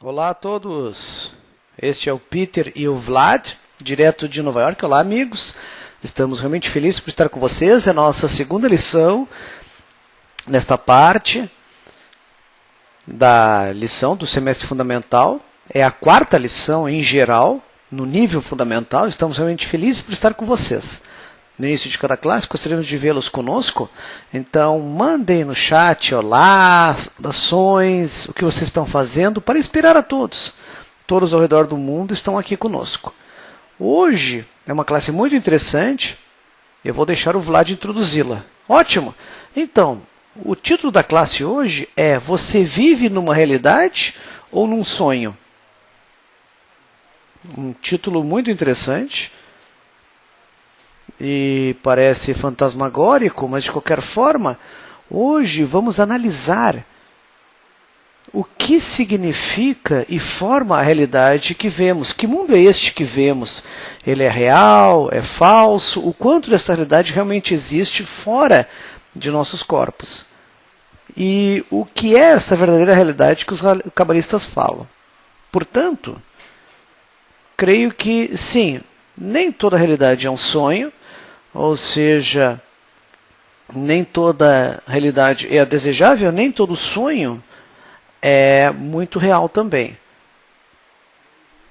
Olá a todos, este é o Peter e o Vlad, direto de Nova York. Olá amigos, estamos realmente felizes por estar com vocês. É a nossa segunda lição nesta parte da lição do semestre fundamental. É a quarta lição em geral, no nível fundamental. Estamos realmente felizes por estar com vocês. No início de cada classe, gostaríamos de vê-los conosco. Então, mandem no chat olá, saudações, o que vocês estão fazendo, para inspirar a todos. Todos ao redor do mundo estão aqui conosco. Hoje é uma classe muito interessante. Eu vou deixar o Vlad introduzi-la. Ótimo! Então, o título da classe hoje é: Você vive numa realidade ou num sonho? Um título muito interessante. E parece fantasmagórico, mas de qualquer forma, hoje vamos analisar o que significa e forma a realidade que vemos. Que mundo é este que vemos? Ele é real? É falso? O quanto dessa realidade realmente existe fora de nossos corpos? E o que é essa verdadeira realidade que os cabalistas falam? Portanto, creio que sim, nem toda realidade é um sonho. Ou seja, nem toda realidade é desejável, nem todo sonho é muito real também.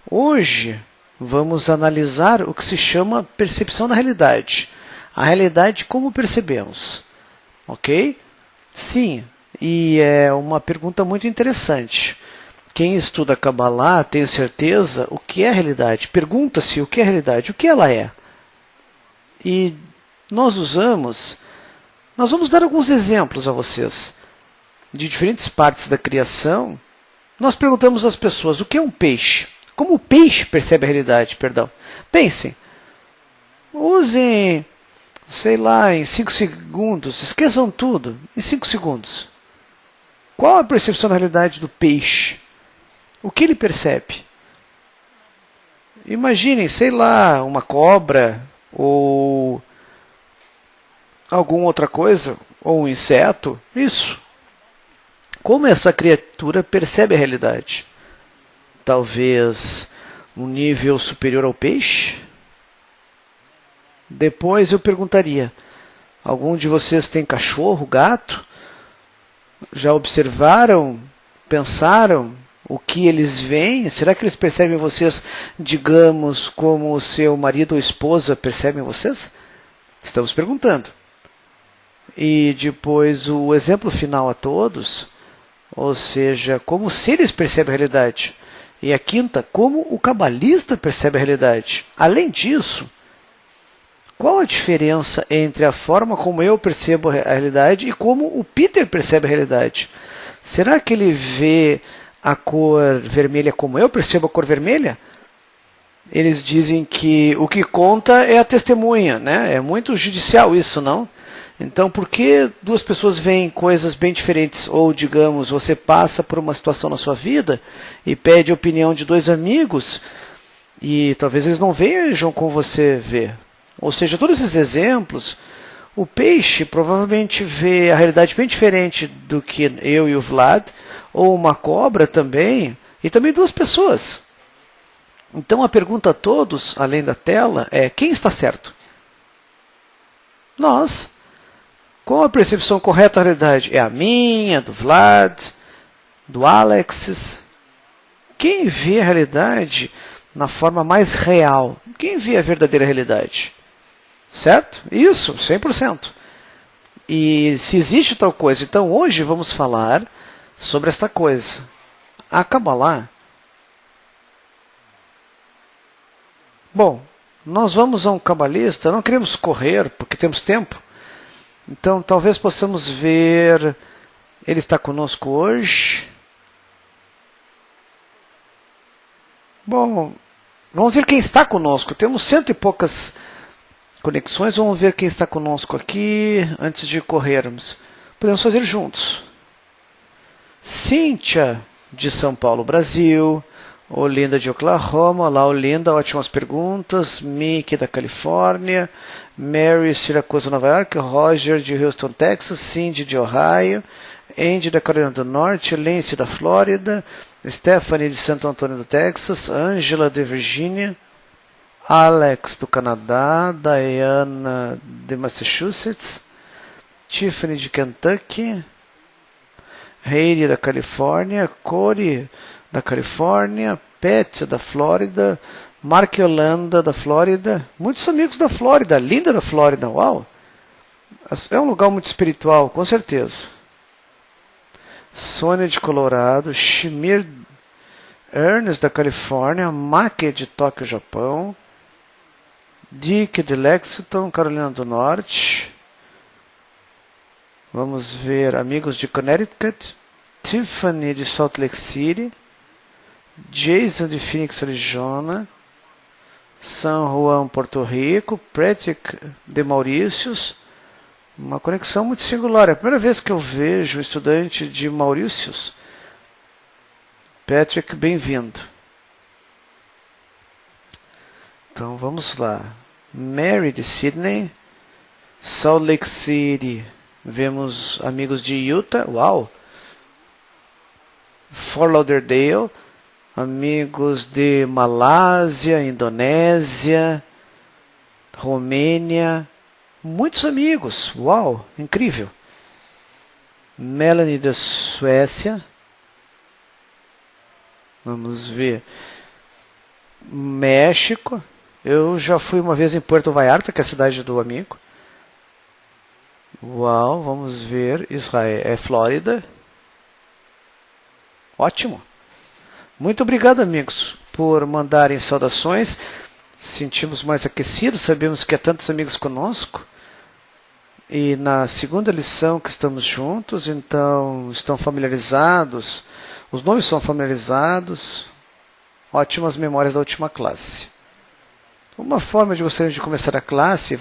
Hoje, vamos analisar o que se chama percepção da realidade. A realidade como percebemos. Ok? Sim, e é uma pergunta muito interessante. Quem estuda Kabbalah tem certeza o que é realidade. Pergunta-se o que é realidade, o que ela é. E nós vamos dar alguns exemplos a vocês de diferentes partes da criação. Nós perguntamos às pessoas o que é um peixe. Como o peixe percebe a realidade, perdão. Pensem, usem, sei lá, em 5 segundos, esqueçam tudo, em 5 segundos. Qual a percepção da realidade do peixe? O que ele percebe? Imaginem, sei lá, uma cobra, ou alguma outra coisa, ou um inseto, isso. Como essa criatura percebe a realidade? Talvez um nível superior ao peixe? Depois eu perguntaria, algum de vocês tem cachorro, gato? Já observaram, pensaram o que eles veem? Será que eles percebem vocês, digamos, como o seu marido ou esposa percebem vocês? Estamos perguntando. E depois o exemplo final a todos, ou seja, como os seres percebem a realidade. E a quinta, como o cabalista percebe a realidade. Além disso, qual a diferença entre a forma como eu percebo a realidade e como o Peter percebe a realidade? Será que ele vê a cor vermelha como eu percebo a cor vermelha? Eles dizem que o que conta é a testemunha, né? É muito judicial isso, não? Então, por que duas pessoas veem coisas bem diferentes? Ou, digamos, você passa por uma situação na sua vida e pede a opinião de dois amigos e talvez eles não vejam como você vê. Ou seja, todos esses exemplos, o peixe provavelmente vê a realidade bem diferente do que eu e o Vlad, ou uma cobra também, e também duas pessoas. Então a pergunta a todos, além da tela, é: quem está certo? Nós. Qual a percepção correta da realidade? É a minha, do Vlad, do Alexis? Quem vê a realidade na forma mais real? Quem vê a verdadeira realidade? Certo? Isso, 100%. E se existe tal coisa, então hoje vamos falar sobre esta coisa. A Kabbalah. Bom, nós vamos a um cabalista, não queremos correr porque temos tempo. Então talvez possamos ver, ele está conosco hoje. Bom, vamos ver quem está conosco. Temos 100 e poucas conexões, vamos ver quem está conosco aqui antes de corrermos. Podemos fazer juntos. Cíntia, de São Paulo, Brasil. Olinda, de Oklahoma. Olá, Olinda, ótimas perguntas. Mickey, da Califórnia. Mary, Siracusa, Nova York. Roger, de Houston, Texas. Cindy, de Ohio. Andy da Carolina do Norte, Lance da Flórida, Stephanie de Santo Antônio do Texas, Angela de Virgínia, Alex do Canadá, Diana de Massachusetts, Tiffany de Kentucky, Heidi da Califórnia, Corey da Califórnia, Pat da Flórida, Mark Yolanda da Flórida, muitos amigos da Flórida, Linda da Flórida, uau! É um lugar muito espiritual, com certeza. Sônia de Colorado, Shimir Ernest da Califórnia, Maki de Tóquio, Japão, Dick de Lexington, Carolina do Norte. Vamos ver amigos de Connecticut, Tiffany de Salt Lake City, Jason de Phoenix, Arizona, San Juan, Porto Rico, Patrick de Mauritius. Uma conexão muito singular. É a primeira vez que eu vejo um estudante de Mauritius. Patrick, bem-vindo. Então vamos lá. Mary de Sydney, Salt Lake City. Vemos amigos de Utah. Uau! Fort Lauderdale. Amigos de Malásia, Indonésia, Romênia. Muitos amigos. Uau! Incrível. Melanie da Suécia. Vamos ver. México. Eu já fui uma vez em Puerto Vallarta, que é a cidade do amigo. Uau, vamos ver. Israel, é Flórida. Ótimo. Muito obrigado, amigos, por mandarem saudações. Sentimos mais aquecidos, sabemos que há tantos amigos conosco. E na segunda lição que estamos juntos, então estão familiarizados. Os nomes são familiarizados. Ótimas memórias da última classe. Uma forma de vocês de começar a classe,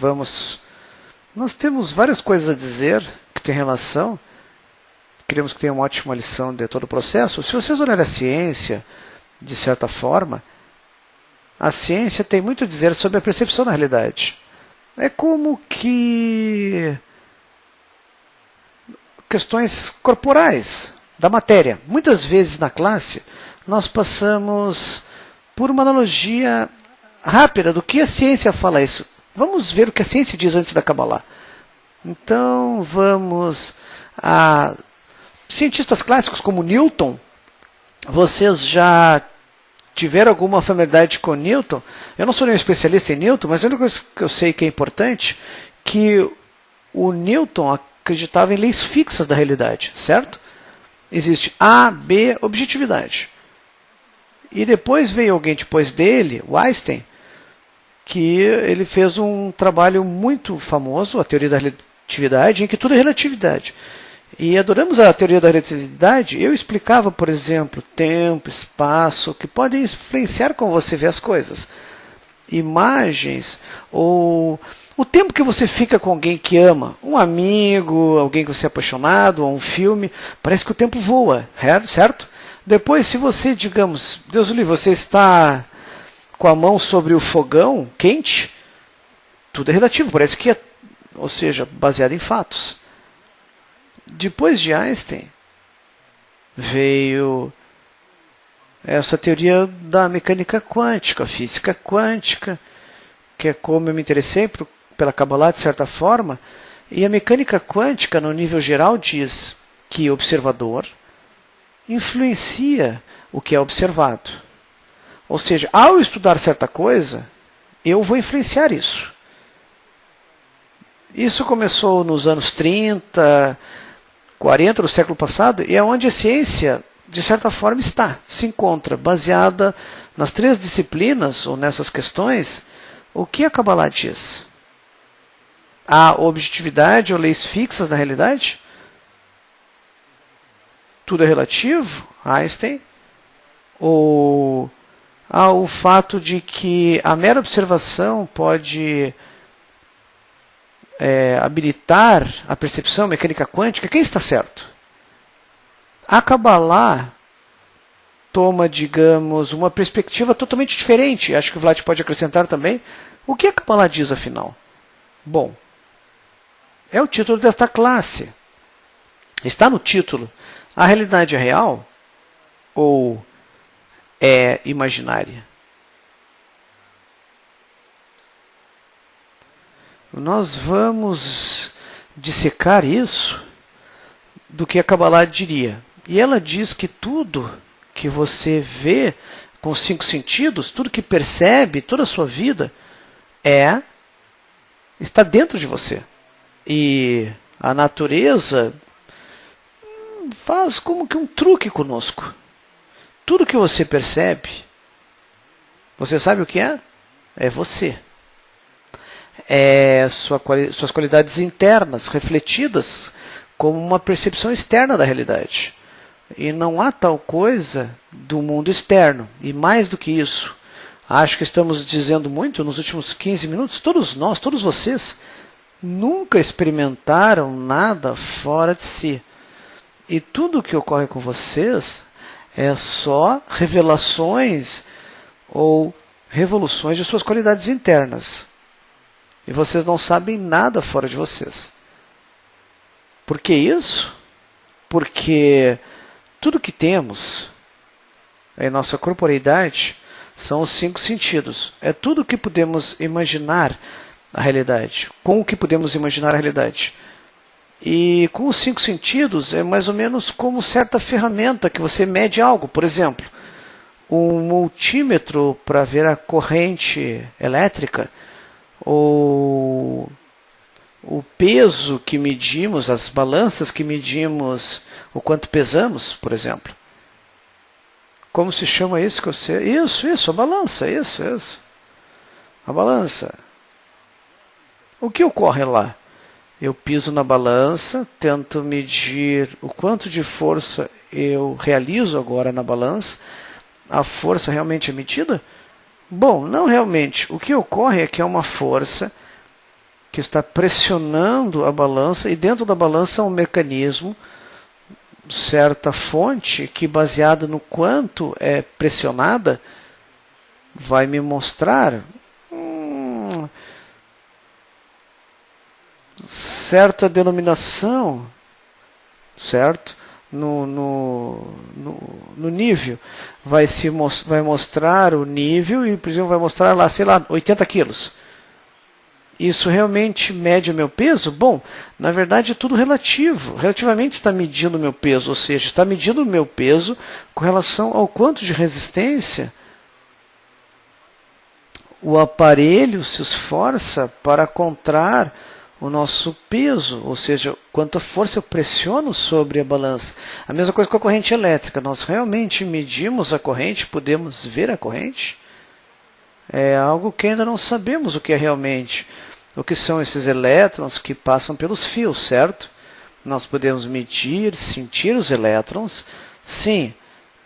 nós temos várias coisas a dizer que tem relação. Queremos que tenha uma ótima lição de todo o processo. Se vocês olharem a ciência, de certa forma, a ciência tem muito a dizer sobre a percepção da realidade. É como que questões corporais da matéria. Muitas vezes na classe, nós passamos por uma analogia rápida do que a ciência fala isso. Vamos ver o que a ciência diz antes da Kabbalah. Então, vamos a cientistas clássicos como Newton. Vocês já tiveram alguma familiaridade com Newton? Eu não sou nenhum especialista em Newton, mas a única coisa que eu sei que é importante que o Newton acreditava em leis fixas da realidade, certo? Existe A, B, objetividade. E depois veio alguém depois dele, o Einstein, que ele fez um trabalho muito famoso, a teoria da relatividade, em que tudo é relatividade. E adoramos a teoria da relatividade. Eu explicava, por exemplo, tempo, espaço, que podem influenciar como você vê as coisas. Imagens, ou o tempo que você fica com alguém que ama, um amigo, alguém que você é apaixonado, ou um filme, parece que o tempo voa, certo? Depois, se você, digamos, Deus o livre, você está com a mão sobre o fogão quente, tudo é relativo, parece que é, ou seja, baseado em fatos. Depois de Einstein, veio essa teoria da mecânica quântica, a física quântica, que é como eu me interessei pela Kabbalah de certa forma, e a mecânica quântica, no nível geral, diz que o observador influencia o que é observado. Ou seja, ao estudar certa coisa, eu vou influenciar isso. Isso começou nos anos 30, 40 do século passado, e é onde a ciência, de certa forma, se encontra, baseada nas três disciplinas, ou nessas questões. O que a Kabbalah diz? A objetividade ou leis fixas da realidade? Tudo é relativo, Einstein. Ou o fato de que a mera observação pode habilitar a percepção mecânica quântica? Quem está certo? A Kabbalah toma, digamos, uma perspectiva totalmente diferente. Acho que o Vlad pode acrescentar também. O que a Kabbalah diz, afinal? Bom, é o título desta classe. Está no título. A realidade é real ou é imaginária? Nós vamos dissecar isso do que a Kabbalah diria. E ela diz que tudo que você vê com os 5 sentidos, tudo que percebe, toda a sua vida, está dentro de você. E a natureza faz como que um truque conosco. Tudo que você percebe, você sabe o que é? É você. É suas qualidades internas, refletidas como uma percepção externa da realidade. E não há tal coisa do mundo externo. E mais do que isso, acho que estamos dizendo muito nos últimos 15 minutos, todos nós, todos vocês, nunca experimentaram nada fora de si. E tudo o que ocorre com vocês é só revelações ou revoluções de suas qualidades internas. E vocês não sabem nada fora de vocês. Por que isso? Porque tudo que temos em nossa corporeidade são os 5 sentidos. É tudo o que podemos imaginar a realidade. Com o que podemos imaginar a realidade. E com os 5 sentidos é mais ou menos como certa ferramenta que você mede algo. Por exemplo, um multímetro para ver a corrente elétrica, ou o peso que medimos, as balanças que medimos, o quanto pesamos, por exemplo. Como se chama isso que você... Isso, a balança, isso. A balança. O que ocorre lá? Eu piso na balança, tento medir o quanto de força eu realizo agora na balança. A força realmente é medida? Bom, não realmente. O que ocorre é que é uma força que está pressionando a balança, e dentro da balança há um mecanismo, certa fonte, que baseada no quanto é pressionada, vai me mostrar certa denominação, certo? No nível. Vai mostrar o nível e, por exemplo, vai mostrar lá, 80 quilos. Isso realmente mede o meu peso? Bom, na verdade é tudo relativo. Relativamente está medindo o meu peso, ou seja, está medindo o meu peso com relação ao quanto de resistência o aparelho se esforça para encontrar o nosso peso, ou seja, quanta força eu pressiono sobre a balança. A mesma coisa com a corrente elétrica. Nós realmente medimos a corrente, podemos ver a corrente? É algo que ainda não sabemos o que é realmente. O que são esses elétrons que passam pelos fios, certo? Nós podemos medir, sentir os elétrons. Sim,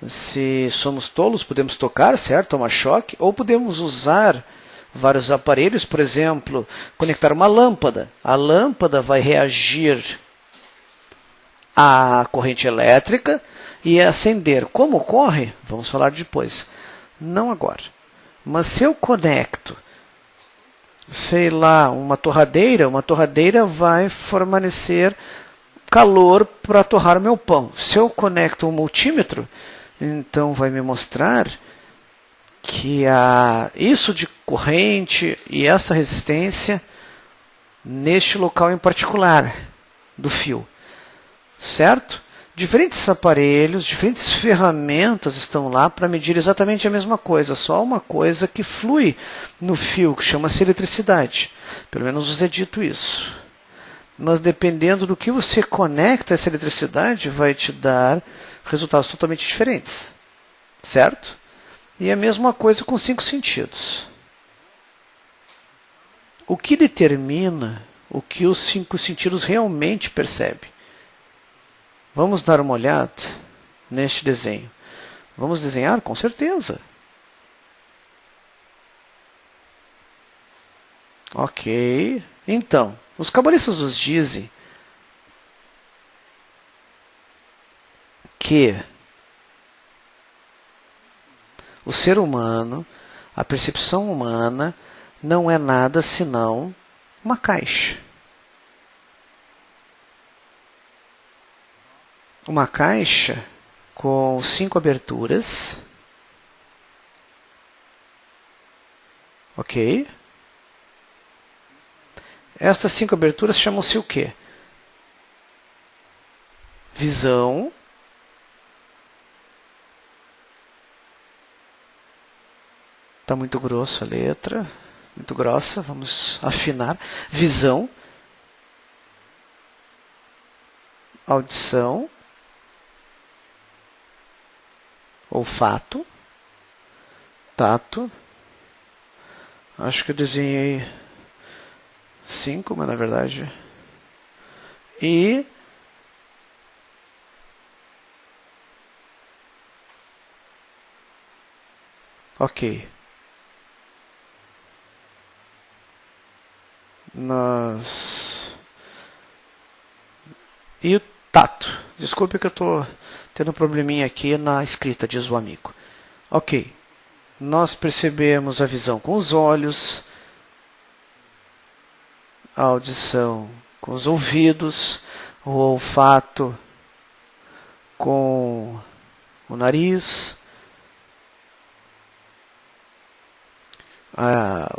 se somos tolos, podemos tocar, certo? Tomar choque. Ou podemos usar vários aparelhos, por exemplo, conectar uma lâmpada. A lâmpada vai reagir à corrente elétrica e acender. Como ocorre? Vamos falar depois. Não agora. Mas se eu conecto, sei lá, uma torradeira vai fornecer calor para torrar o meu pão. Se eu conecto um multímetro, então vai me mostrar que isso de corrente e essa resistência neste local em particular do fio, certo? Diferentes aparelhos, diferentes ferramentas estão lá para medir exatamente a mesma coisa, só uma coisa que flui no fio, que chama-se eletricidade. Pelo menos nos é dito isso. Mas dependendo do que você conecta essa eletricidade, vai te dar resultados totalmente diferentes, certo? E a mesma coisa com 5 sentidos. O que determina o que os 5 sentidos realmente percebem? Vamos dar uma olhada neste desenho. Vamos desenhar? Com certeza. Ok. Então, os cabalistas nos dizem que o ser humano, a percepção humana, não é nada senão uma caixa. uma caixa com 5 aberturas. Ok? Estas 5 aberturas chamam-se o quê? Visão. Está muito grossa a letra, muito grossa, vamos afinar. Visão, audição, olfato, tato. Acho que eu desenhei 5, mas na verdade... E... Ok. E o tato. Desculpe que eu estou tendo um probleminha aqui na escrita, diz o amigo. Ok. Nós percebemos a visão com os olhos, a audição com os ouvidos, o olfato com o nariz,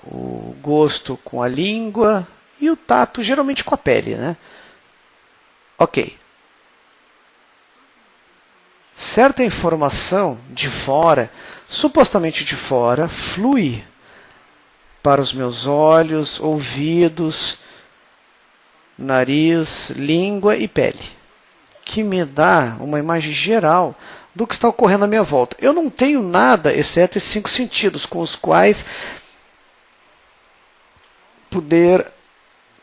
o gosto com a língua e o tato geralmente com a pele, né? Ok. Certa informação de fora, supostamente de fora, flui para os meus olhos, ouvidos, nariz, língua e pele, que me dá uma imagem geral do que está ocorrendo à minha volta. Eu não tenho nada exceto esses 5 sentidos com os quais poder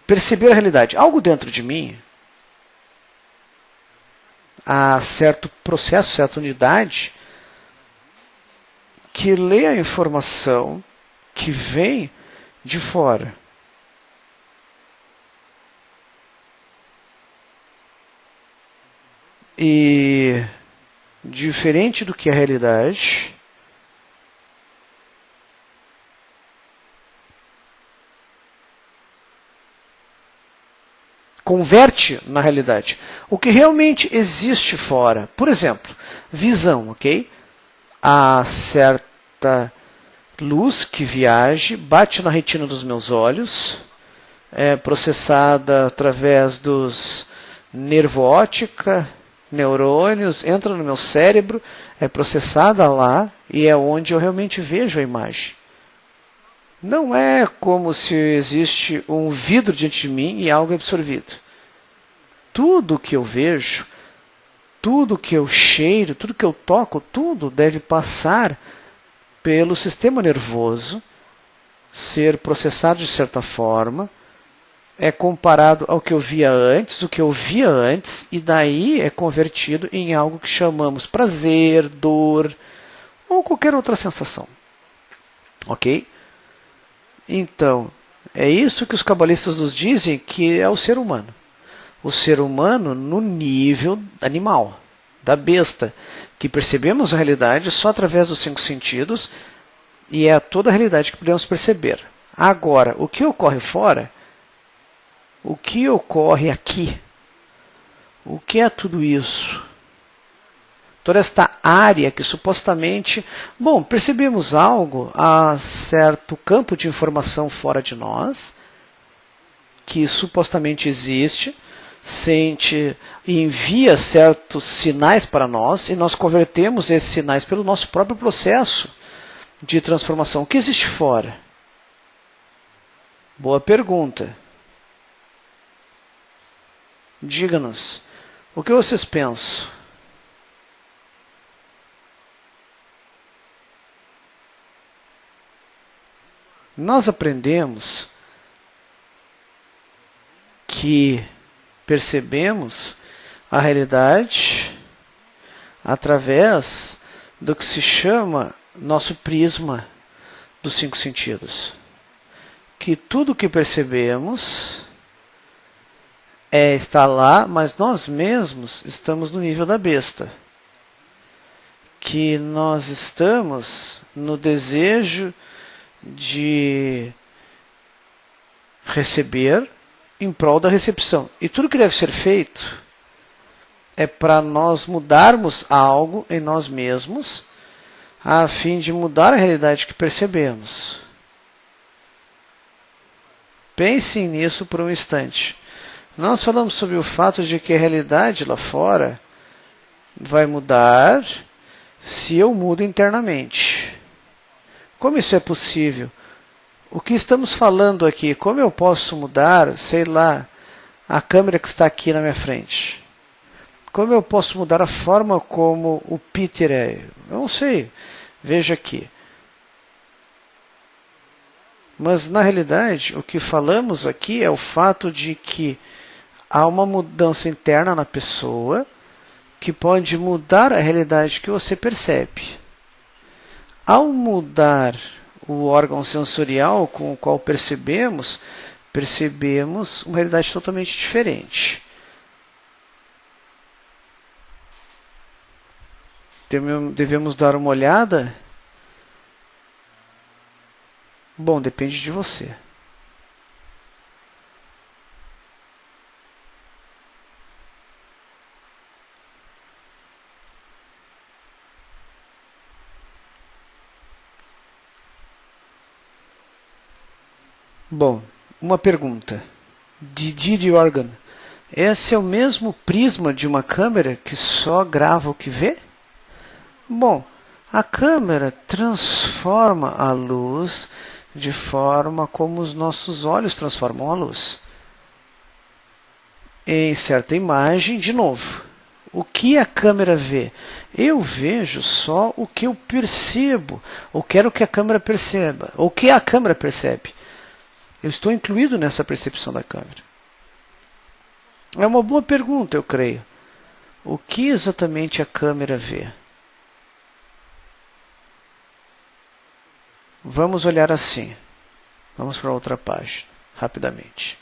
perceber a realidade. Algo dentro de mim, há certo processo, certa unidade, que lê a informação que vem de fora. E, diferente do que a realidade, converte na realidade o que realmente existe fora. Por exemplo, visão, ok? Há certa luz que viaja, bate na retina dos meus olhos, é processada através dos nervo óptica, neurônios, entra no meu cérebro, é processada lá e é onde eu realmente vejo a imagem. Não é como se existe um vidro diante de mim e algo é absorvido. Tudo que eu vejo, tudo que eu cheiro, tudo que eu toco, tudo deve passar pelo sistema nervoso, ser processado de certa forma, é comparado ao que eu via antes, o que eu via antes, e daí é convertido em algo que chamamos prazer, dor ou qualquer outra sensação. Ok? Então, é isso que os cabalistas nos dizem que é o ser humano. O ser humano no nível animal, da besta, que percebemos a realidade só através dos 5 sentidos e é toda a realidade que podemos perceber. Agora, o que ocorre fora, o que ocorre aqui, o que é tudo isso? Toda esta área que supostamente... Bom, percebemos algo, há certo campo de informação fora de nós, que supostamente existe, sente e envia certos sinais para nós, e nós convertemos esses sinais pelo nosso próprio processo de transformação. O que existe fora? Boa pergunta. Diga-nos, o que vocês pensam? Nós aprendemos que percebemos a realidade através do que se chama nosso prisma dos 5 sentidos. Que tudo que percebemos está lá, mas nós mesmos estamos no nível da besta. Que nós estamos no desejo de receber em prol da recepção. E tudo que deve ser feito é para nós mudarmos algo em nós mesmos, a fim de mudar a realidade que percebemos. Pensem nisso por um instante. Nós falamos sobre o fato de que a realidade lá fora vai mudar se eu mudo internamente. Como isso é possível? O que estamos falando aqui? Como eu posso mudar, sei lá, a câmera que está aqui na minha frente? Como eu posso mudar a forma como o Peter é? Eu não sei. Veja aqui. Mas, na realidade, o que falamos aqui é o fato de que há uma mudança interna na pessoa que pode mudar a realidade que você percebe. Ao mudar o órgão sensorial com o qual percebemos uma realidade totalmente diferente. Devemos dar uma olhada? Bom, depende de você. Bom, uma pergunta. Didi Organ. Esse é o mesmo prisma de uma câmera que só grava o que vê? Bom, a câmera transforma a luz de forma como os nossos olhos transformam a luz. Em certa imagem, de novo, o que a câmera vê? Eu vejo só o que eu percebo, ou quero que a câmera perceba, ou o que a câmera percebe. Eu estou incluído nessa percepção da câmera. É uma boa pergunta, eu creio. O que exatamente a câmera vê? Vamos olhar assim. Vamos para outra página, rapidamente.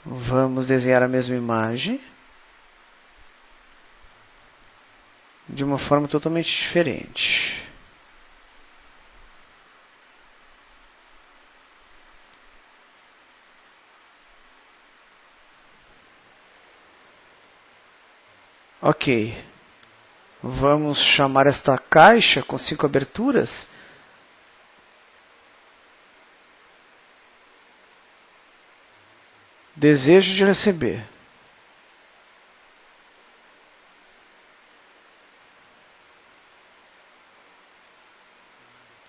Vamos desenhar a mesma imagem de uma forma totalmente diferente. Ok. Vamos chamar esta caixa com 5 aberturas. Desejo de receber.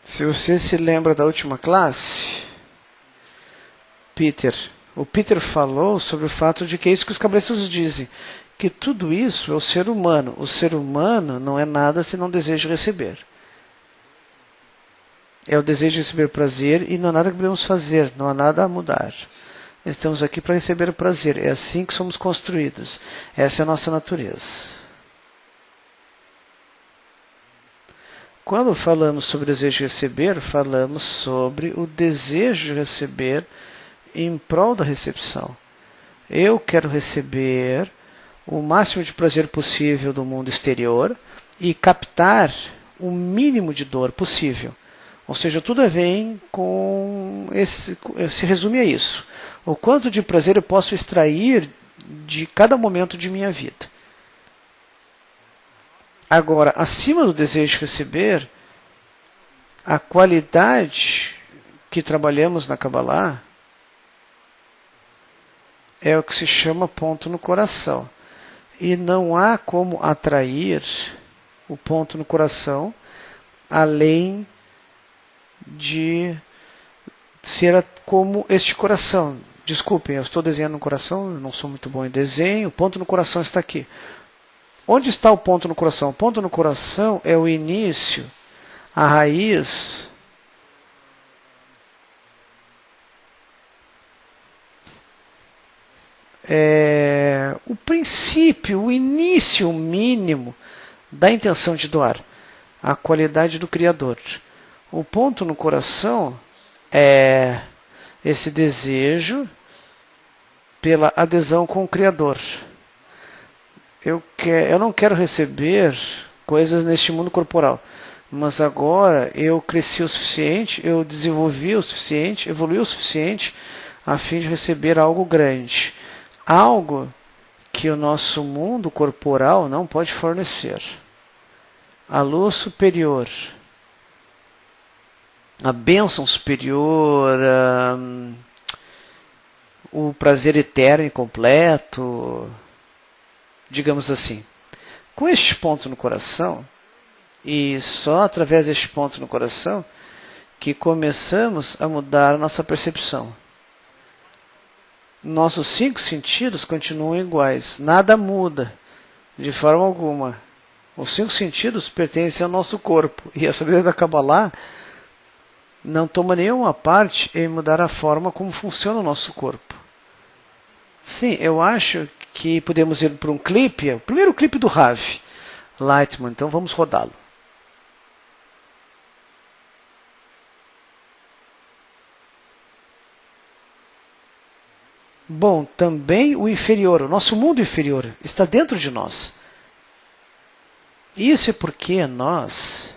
Se você se lembra da última classe, o Peter falou sobre o fato de que é isso que os cabeças dizem, que tudo isso é o ser humano. O ser humano não é nada senão desejo de receber. É o desejo de receber prazer e não há nada que podemos fazer, não há nada a mudar. Estamos aqui para receber o prazer. É assim que somos construídos. Essa é a nossa natureza. Quando falamos sobre o desejo de receber, falamos sobre o desejo de receber em prol da recepção. Eu quero receber o máximo de prazer possível do mundo exterior e captar o mínimo de dor possível. Ou seja, tudo vem com se resume a isso. O quanto de prazer eu posso extrair de cada momento de minha vida. Agora, acima do desejo de receber, a qualidade que trabalhamos na Kabbalah é o que se chama ponto no coração. E não há como atrair o ponto no coração além de ser como este coração. Desculpem, eu estou desenhando um coração, eu não sou muito bom em desenho. O ponto no coração está aqui. Onde está o ponto no coração? O ponto no coração é o início, a raiz o princípio, o início mínimo da intenção de doar, a qualidade do Criador. O ponto no coração é esse desejo pela adesão com o Criador. Eu não quero receber coisas neste mundo corporal, mas agora eu cresci o suficiente, eu desenvolvi o suficiente, evolui o suficiente a fim de receber algo grande. Algo que o nosso mundo corporal não pode fornecer. A luz superior, a bênção superior, o prazer eterno e completo, digamos assim. Com este ponto no coração, e só através deste ponto no coração, que começamos a mudar a nossa percepção. Nossos 5 sentidos continuam iguais, nada muda, de forma alguma. Os 5 sentidos pertencem ao nosso corpo, e a sabedoria da Kabbalah não toma nenhuma parte em mudar a forma como funciona o nosso corpo. Sim, eu acho que podemos ir para um clipe, o primeiro clipe do Rav Lightman, então vamos rodá-lo. Bom, também o inferior, o nosso mundo inferior, está dentro de nós. Isso é porque nós,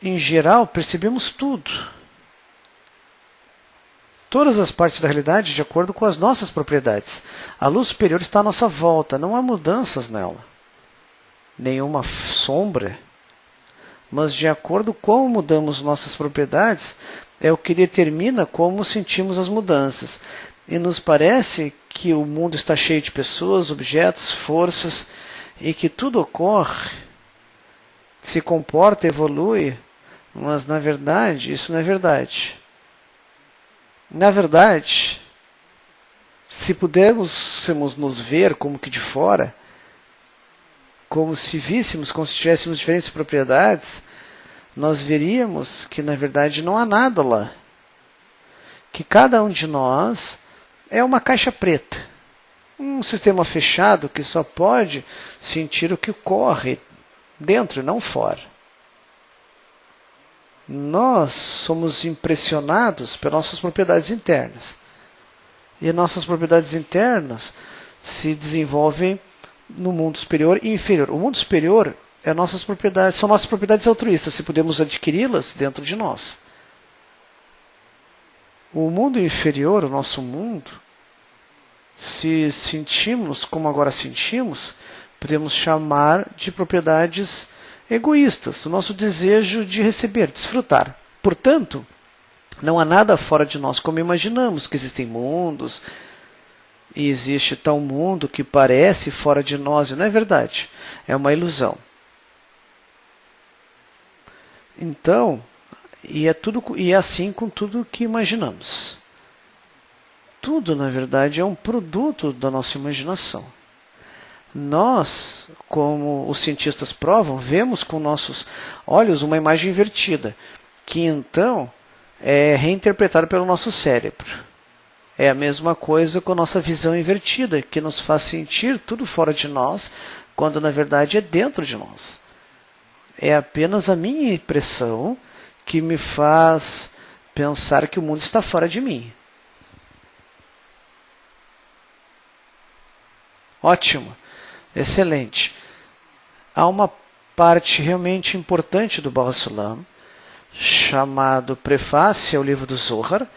em geral, percebemos tudo. Todas as partes da realidade de acordo com as nossas propriedades. A luz superior está à nossa volta, não há mudanças nela. Nenhuma sombra. Mas de acordo com como mudamos nossas propriedades, é o que determina como sentimos as mudanças. E nos parece que o mundo está cheio de pessoas, objetos, forças, e que tudo ocorre, se comporta, evolui, mas na verdade, isso não é verdade. Na verdade, se pudéssemos nos ver como que de fora, como se víssemos, como se tivéssemos diferentes propriedades, nós veríamos que na verdade não há nada lá. Que cada um de nós é uma caixa preta. Um sistema fechado que só pode sentir o que ocorre dentro e não fora. Nós somos impressionados pelas nossas propriedades internas. E nossas propriedades internas se desenvolvem no mundo superior e inferior. O mundo superior é nossas propriedades, são nossas propriedades altruístas, se podemos adquiri-las dentro de nós. O mundo inferior, o nosso mundo, se sentimos como agora sentimos, podemos chamar de propriedades egoístas, o nosso desejo de receber, desfrutar. Portanto, não há nada fora de nós como imaginamos, que existem mundos, e existe tal mundo que parece fora de nós, e não é verdade, é uma ilusão. Então, e é assim com tudo que imaginamos. Tudo, na verdade, é um produto da nossa imaginação. Nós, como os cientistas provam, vemos com nossos olhos uma imagem invertida, que então é reinterpretada pelo nosso cérebro. É a mesma coisa com a nossa visão invertida, que nos faz sentir tudo fora de nós, quando na verdade é dentro de nós. É apenas a minha impressão que me faz pensar que o mundo está fora de mim. Ótimo. Excelente. Há uma parte realmente importante do Baal HaSulam, chamado Prefácio ao livro do Zohar.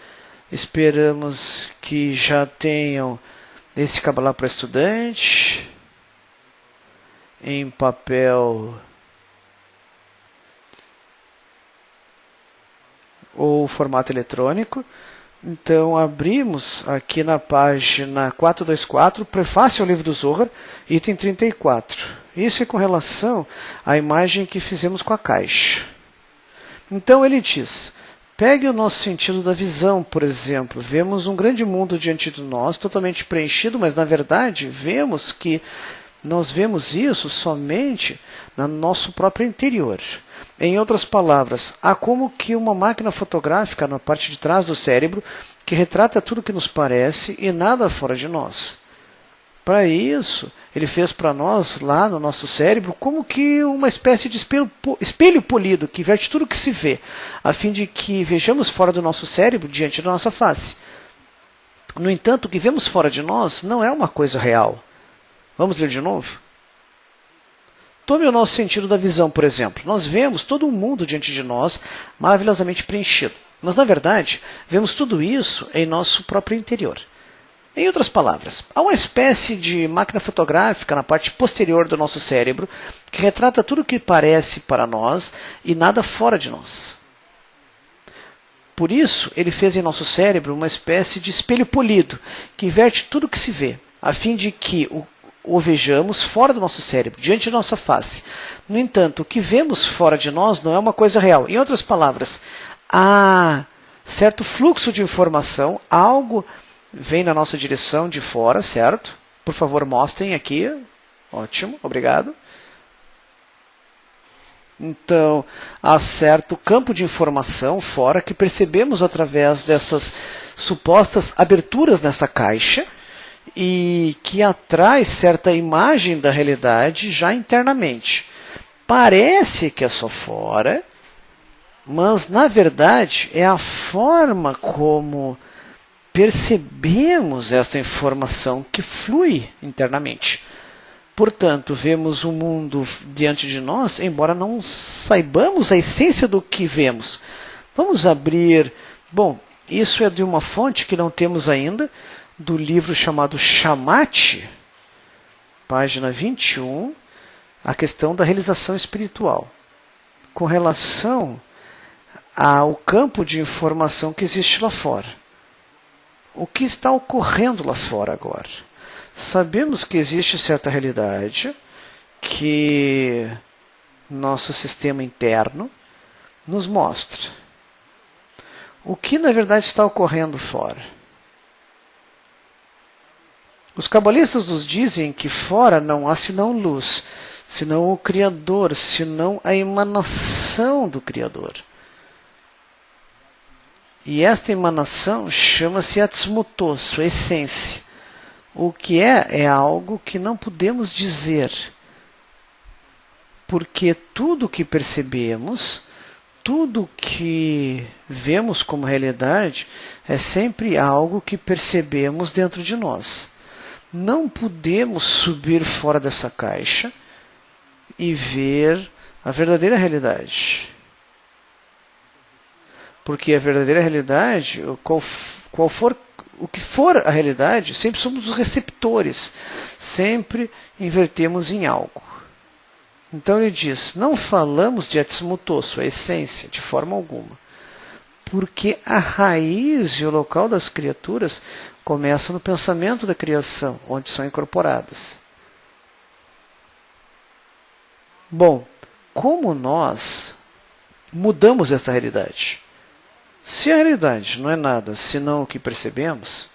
Esperamos que já tenham esse Kabbalah para estudante, em papel ou formato eletrônico. Então, abrimos aqui na página 424, Prefácio ao livro do Zohar, item 34. Isso é com relação à imagem que fizemos com a caixa. Então, ele diz, pegue o nosso sentido da visão, por exemplo. Vemos um grande mundo diante de nós, totalmente preenchido, mas, na verdade, vemos que nós vemos isso somente no nosso próprio interior. Em outras palavras, há como que uma máquina fotográfica na parte de trás do cérebro que retrata tudo o que nos parece e nada fora de nós. Para isso, ele fez para nós, lá no nosso cérebro, como que uma espécie de espelho polido que verte tudo o que se vê, a fim de que vejamos fora do nosso cérebro diante da nossa face. No entanto, o que vemos fora de nós não é uma coisa real. Vamos ler de novo? Tome o nosso sentido da visão, por exemplo. Nós vemos todo um mundo diante de nós, maravilhosamente preenchido. Mas, na verdade, vemos tudo isso em nosso próprio interior. Em outras palavras, há uma espécie de máquina fotográfica na parte posterior do nosso cérebro que retrata tudo o que parece para nós e nada fora de nós. Por isso, ele fez em nosso cérebro uma espécie de espelho polido que inverte tudo o que se vê, a fim de que o vejamos fora do nosso cérebro, diante da nossa face. No entanto, o que vemos fora de nós não é uma coisa real. Em outras palavras, há certo fluxo de informação, algo vem na nossa direção de fora, certo? Por favor, mostrem aqui. Ótimo, obrigado. Então, há certo campo de informação fora que percebemos através dessas supostas aberturas nessa caixa e que atrai certa imagem da realidade já internamente. Parece que é só fora, mas na verdade é a forma como percebemos esta informação que flui internamente. Portanto, vemos o mundo diante de nós, embora não saibamos a essência do que vemos. Vamos abrir. Bom, isso é de uma fonte que não temos ainda, do livro chamado Chamate, página 21, a questão da realização espiritual. Com relação ao campo de informação que existe lá fora. O que está ocorrendo lá fora agora? Sabemos que existe certa realidade que nosso sistema interno nos mostra. O que na verdade está ocorrendo fora? Os cabalistas nos dizem que fora não há senão luz, senão o Criador, senão a emanação do Criador. E esta emanação chama-se Atzmuto, sua essência. O que é algo que não podemos dizer. Porque tudo que percebemos, tudo que vemos como realidade, é sempre algo que percebemos dentro de nós. Não podemos subir fora dessa caixa e ver a verdadeira realidade. Porque a verdadeira realidade, o que for a realidade, sempre somos os receptores. Sempre invertemos em algo. Então ele diz, não falamos de Atzmuto, sua essência, de forma alguma. Porque a raiz e o local das criaturas começa no pensamento da criação, onde são incorporadas. Bom, como nós mudamos esta realidade? Se a realidade não é nada senão o que percebemos,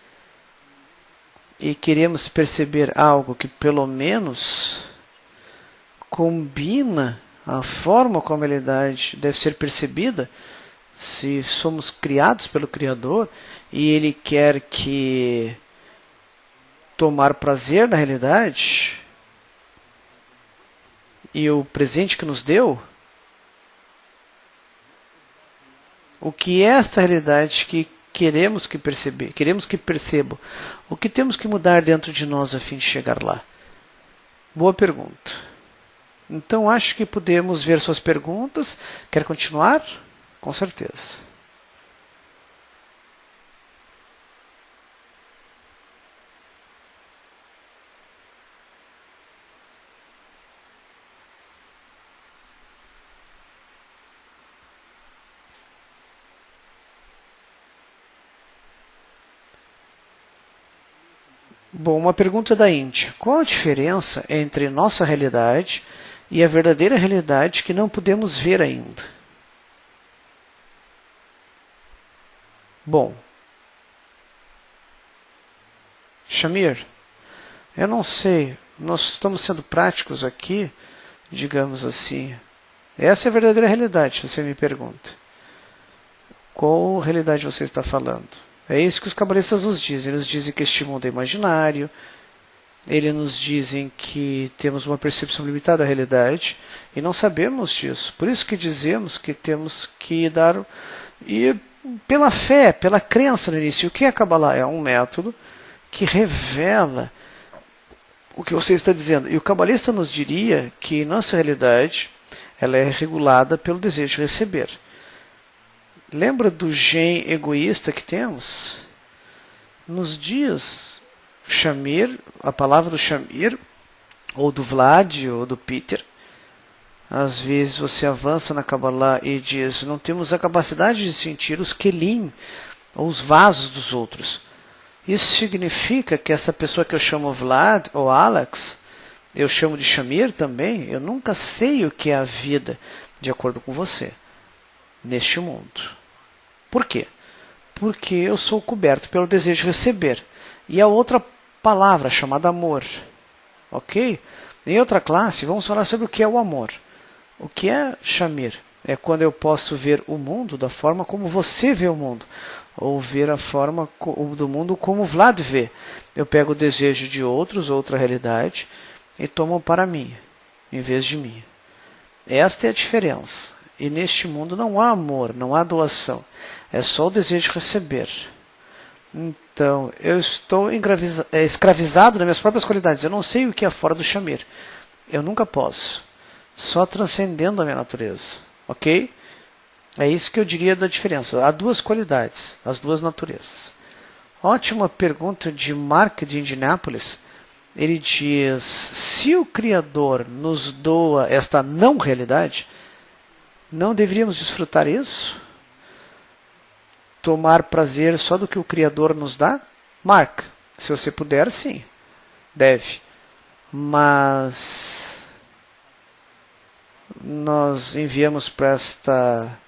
e queremos perceber algo que pelo menos combina a forma como a realidade deve ser percebida, se somos criados pelo Criador e Ele quer que tomar prazer na realidade e o presente que nos deu, o que é esta realidade que queremos que perceba? O que temos que mudar dentro de nós a fim de chegar lá? Boa pergunta. Então acho que podemos ver suas perguntas. Quer continuar? Com certeza. Bom, uma pergunta da Índia. Qual a diferença entre nossa realidade e a verdadeira realidade que não podemos ver ainda? Bom, Shamir, eu não sei, nós estamos sendo práticos aqui, digamos assim. Essa é a verdadeira realidade, você me pergunta. Qual realidade você está falando? É isso que os cabalistas nos dizem. Eles dizem que este mundo é imaginário, eles nos dizem que temos uma percepção limitada da realidade e não sabemos disso. Por isso que dizemos que temos que ir pela fé, pela crença no início. O que é a Kabbalah? É um método que revela o que você está dizendo. E o cabalista nos diria que nossa realidade ela é regulada pelo desejo de receber. Lembra do gen egoísta que temos? Nos diz Shamir, a palavra do Shamir, ou do Vlad, ou do Peter. Às vezes você avança na Kabbalah e diz, não temos a capacidade de sentir os kelim, ou os vasos dos outros. Isso significa que essa pessoa que eu chamo Vlad ou Alex, eu chamo de Shamir também, eu nunca sei o que é a vida, de acordo com você, neste mundo. Por quê? Porque eu sou coberto pelo desejo de receber. E a outra palavra chamada amor. Ok? Em outra classe, vamos falar sobre o que é o amor. O que é Shamir? É quando eu posso ver o mundo da forma como você vê o mundo. Ou ver a forma do mundo como Vlad vê. Eu pego o desejo de outros, outra realidade, e tomo para mim, em vez de mim. Esta é a diferença. E neste mundo não há amor, não há doação. É só o desejo de receber. Então, eu estou escravizado nas minhas próprias qualidades. Eu não sei o que é fora do Shamir. Eu nunca posso. Só transcendendo a minha natureza. Ok? É isso que eu diria da diferença. Há duas qualidades, as duas naturezas. Ótima pergunta de Mark de Indianápolis. Ele diz, se o Criador nos doa esta não realidade, não deveríamos desfrutar isso? Tomar prazer só do que o Criador nos dá? Mark, se você puder, sim. Deve. Mas nós enviamos para esta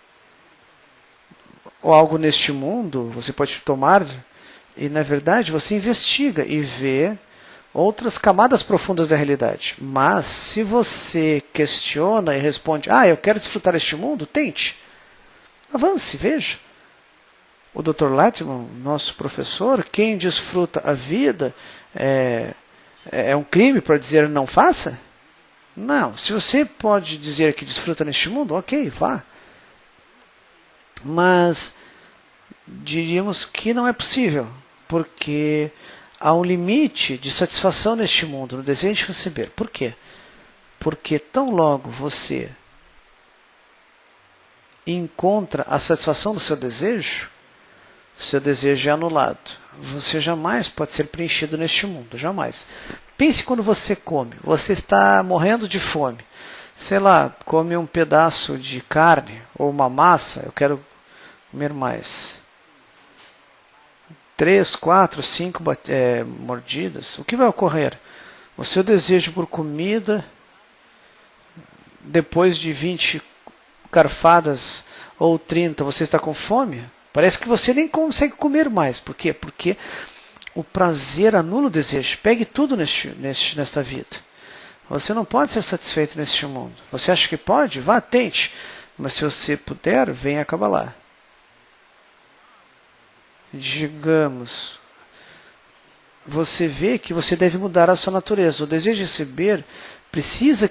ou algo neste mundo, você pode tomar, e na verdade você investiga e vê outras camadas profundas da realidade. Mas se você questiona e responde, eu quero desfrutar este mundo, tente. Avance, veja. O Dr. Lightman, nosso professor, quem desfruta a vida é um crime para dizer não faça? Não. Se você pode dizer que desfruta neste mundo, ok, vá. Mas diríamos que não é possível, porque há um limite de satisfação neste mundo, no desejo de receber. Por quê? Porque tão logo você encontra a satisfação do seu desejo é anulado. Você jamais pode ser preenchido neste mundo, jamais. Pense quando você come, você está morrendo de fome. Sei lá, come um pedaço de carne ou uma massa, eu quero comer mais. 3, 4, 5 mordidas. O que vai ocorrer? O seu desejo por comida, depois de 20 garfadas ou 30, você está com fome? Parece que você nem consegue comer mais. Por quê? Porque o prazer anula o desejo. Pegue tudo nesta vida. Você não pode ser satisfeito neste mundo. Você acha que pode? Vá, tente. Mas se você puder, venha acabar lá. Digamos, você vê que você deve mudar a sua natureza. O desejo de receber precisa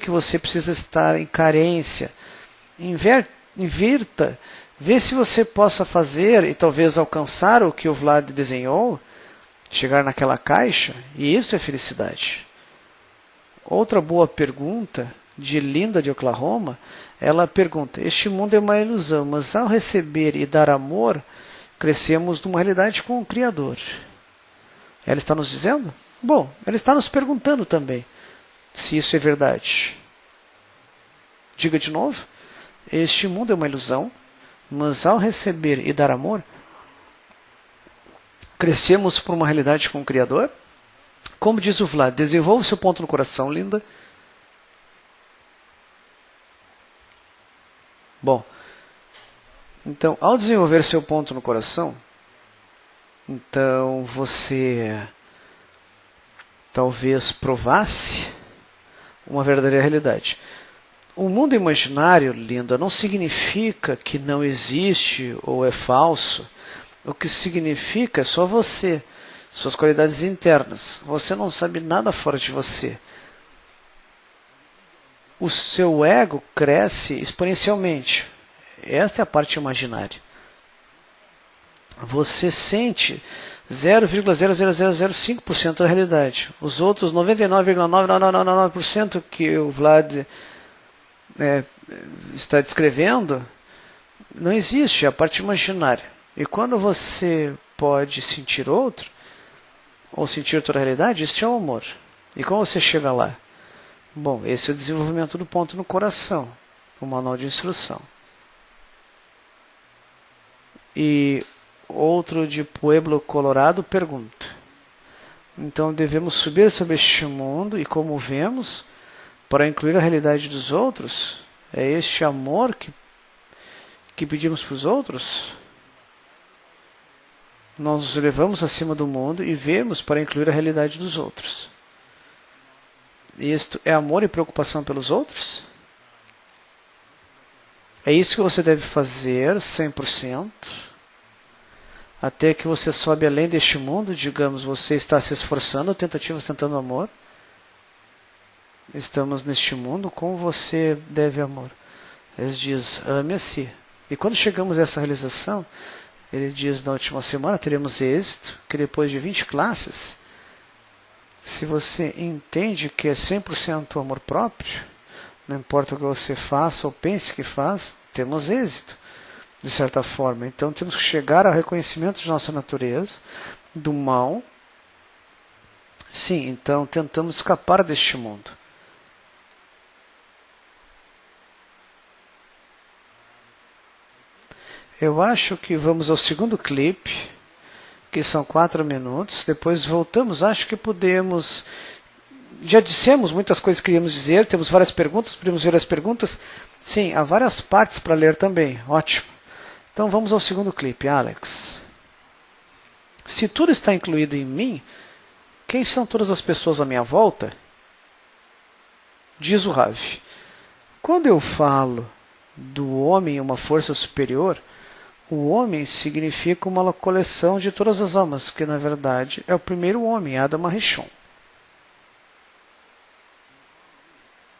estar em carência. Invirta. Vê se você possa fazer e talvez alcançar o que o Vlad desenhou, chegar naquela caixa, e isso é felicidade. Outra boa pergunta, de Linda de Oklahoma, ela pergunta, este mundo é uma ilusão, mas ao receber e dar amor, crescemos numa realidade com o Criador. Ela está nos dizendo? Bom, ela está nos perguntando também, se isso é verdade. Diga de novo, este mundo é uma ilusão, mas ao receber e dar amor, crescemos por uma realidade com o Criador? Como diz o Vlad, desenvolva o seu ponto no coração, linda. Bom, então, ao desenvolver seu ponto no coração, então você talvez provasse uma verdadeira realidade. O mundo imaginário, linda, não significa que não existe ou é falso. O que significa é só você, suas qualidades internas. Você não sabe nada fora de você. O seu ego cresce exponencialmente. Esta é a parte imaginária. Você sente 0,00005% da realidade. Os outros 99,9999% que o Vlad está descrevendo, não existe, é a parte imaginária. E quando você pode sentir outro, ou sentir toda a realidade, isso é o amor. E como você chega lá? Bom, esse é o desenvolvimento do ponto no coração, o manual de instrução. E outro de Pueblo, Colorado, pergunta: então devemos subir sobre este mundo e como vemos, para incluir a realidade dos outros? É este amor que pedimos para os outros? Nós nos elevamos acima do mundo e vemos para incluir a realidade dos outros. Isto é amor e preocupação pelos outros? É isso que você deve fazer 100%, até que você sobe além deste mundo. Digamos, você está se esforçando, tentativas tentando amor. Estamos neste mundo, como você deve amor? Ele diz, ame a si. E quando chegamos a essa realização, ele diz, na última semana teremos êxito, que depois de 20 classes, se você entende que é 100% amor próprio, não importa o que você faça ou pense que faz, temos êxito, de certa forma. Então temos que chegar ao reconhecimento de nossa natureza, do mal. Sim, então tentamos escapar deste mundo. Eu acho que vamos ao segundo clipe, que são 4 minutos. Depois voltamos. Acho que podemos... Já dissemos muitas coisas que queríamos dizer. Temos várias perguntas. Podemos ver as perguntas. Sim, há várias partes para ler também. Ótimo. Então vamos ao segundo clipe, Alex. Se tudo está incluído em mim, quem são todas as pessoas à minha volta? Diz o Rav. Quando eu falo do homem uma força superior, o homem significa uma coleção de todas as almas, que na verdade é o primeiro homem, Adam Arishon.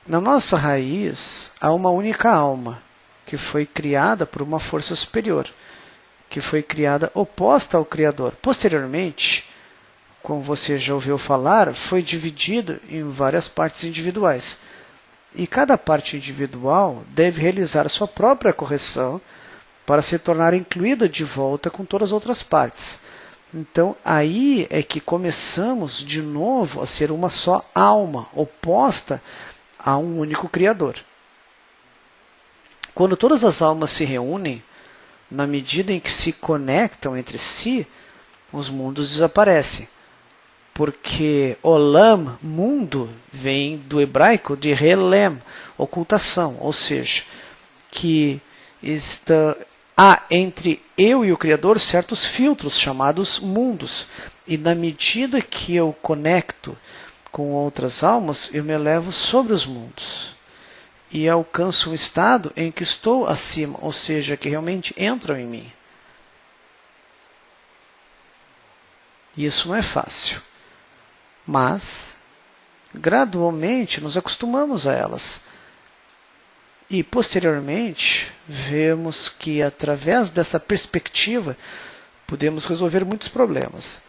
Na nossa raiz há uma única alma, que foi criada por uma força superior, que foi criada oposta ao Criador. Posteriormente, como você já ouviu falar, foi dividido em várias partes individuais. E cada parte individual deve realizar sua própria correção para se tornar incluída de volta com todas as outras partes. Então, aí é que começamos de novo a ser uma só alma, oposta a um único Criador. Quando todas as almas se reúnem, na medida em que se conectam entre si, os mundos desaparecem. Porque Olam, mundo, vem do hebraico de Relem, ocultação, ou seja, que há entre eu e o Criador certos filtros chamados mundos. E na medida que eu conecto com outras almas, eu me elevo sobre os mundos. E alcanço um estado em que estou acima, ou seja, que realmente entram em mim. Isso não é fácil. Mas, gradualmente, nos acostumamos a elas. E, posteriormente, vemos que, através dessa perspectiva, podemos resolver muitos problemas.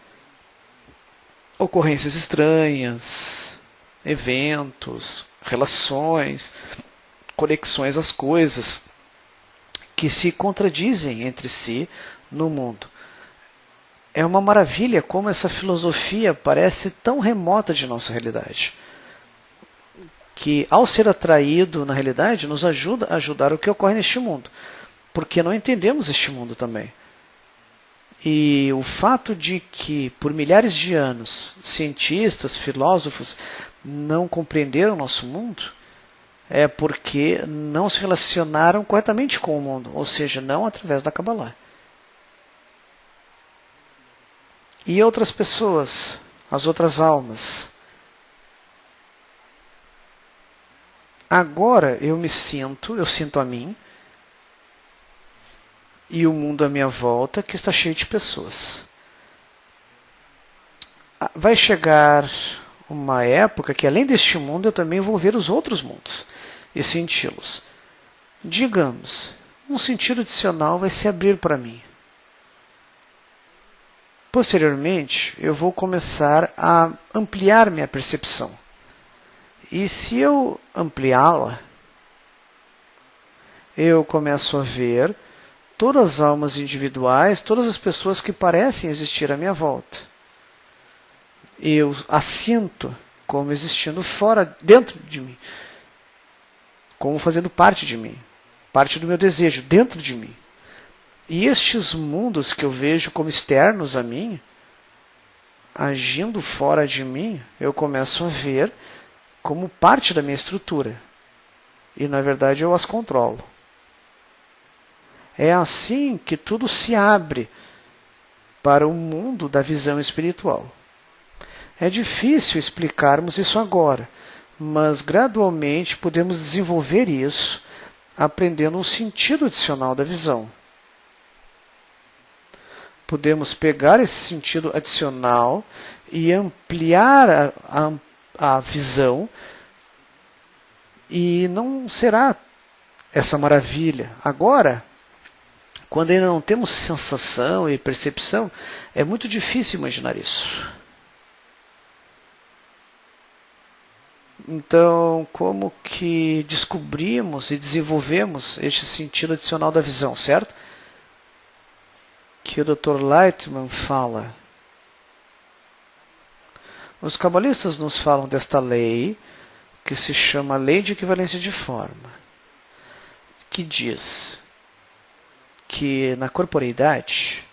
Ocorrências estranhas, eventos, relações, conexões às coisas que se contradizem entre si no mundo. É uma maravilha como essa filosofia parece tão remota de nossa realidade, que ao ser atraído na realidade nos ajuda a ajudar o que ocorre neste mundo, porque não entendemos este mundo também. E o fato de que por milhares de anos cientistas, filósofos não compreenderam o nosso mundo é porque não se relacionaram corretamente com o mundo, ou seja, não através da Kabbalah. E outras pessoas, as outras almas. Agora eu sinto a mim e o mundo à minha volta que está cheio de pessoas. Vai chegar uma época que além deste mundo eu também vou ver os outros mundos e senti-los. Digamos, um sentido adicional vai se abrir para mim. Posteriormente, eu vou começar a ampliar minha percepção. E se eu ampliá-la, eu começo a ver todas as almas individuais, todas as pessoas que parecem existir à minha volta. eu a sinto como existindo fora, dentro de mim, como fazendo parte de mim, parte do meu desejo, dentro de mim. E estes mundos que eu vejo como externos a mim, agindo fora de mim, eu começo a ver como parte da minha estrutura. E, na verdade, eu as controlo. É assim que tudo se abre para o mundo da visão espiritual. É difícil explicarmos isso agora, mas gradualmente podemos desenvolver isso aprendendo um sentido adicional da visão. Podemos pegar esse sentido adicional e ampliar a visão, e não será essa maravilha. Agora, quando ainda não temos sensação e percepção, é muito difícil imaginar isso. Então, como que descobrimos e desenvolvemos este sentido adicional da visão, certo? Que o Dr. Lightman fala. Os cabalistas nos falam desta lei, que se chama Lei de Equivalência de Forma, que diz que na corporeidade,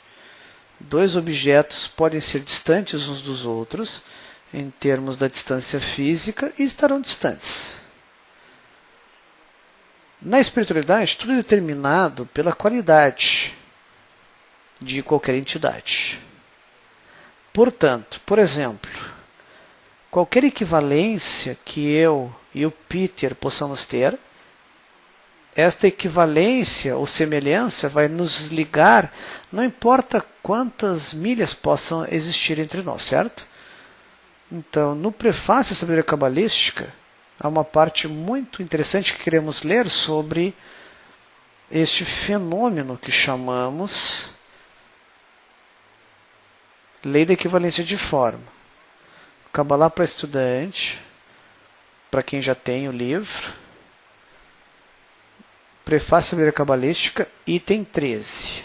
dois objetos podem ser distantes uns dos outros, em termos da distância física, e estarão distantes. Na espiritualidade, tudo é determinado pela qualidade de qualquer entidade. Portanto, por exemplo, qualquer equivalência que eu e o Peter possamos ter, esta equivalência ou semelhança vai nos ligar, não importa quantas milhas possam existir entre nós, certo? Então, no prefácio da sabedoria cabalística, há uma parte muito interessante que queremos ler sobre este fenômeno que chamamos Lei da Equivalência de Forma. Cabalá para estudante, para quem já tem o livro, prefácio da sabedoria cabalística, item 13.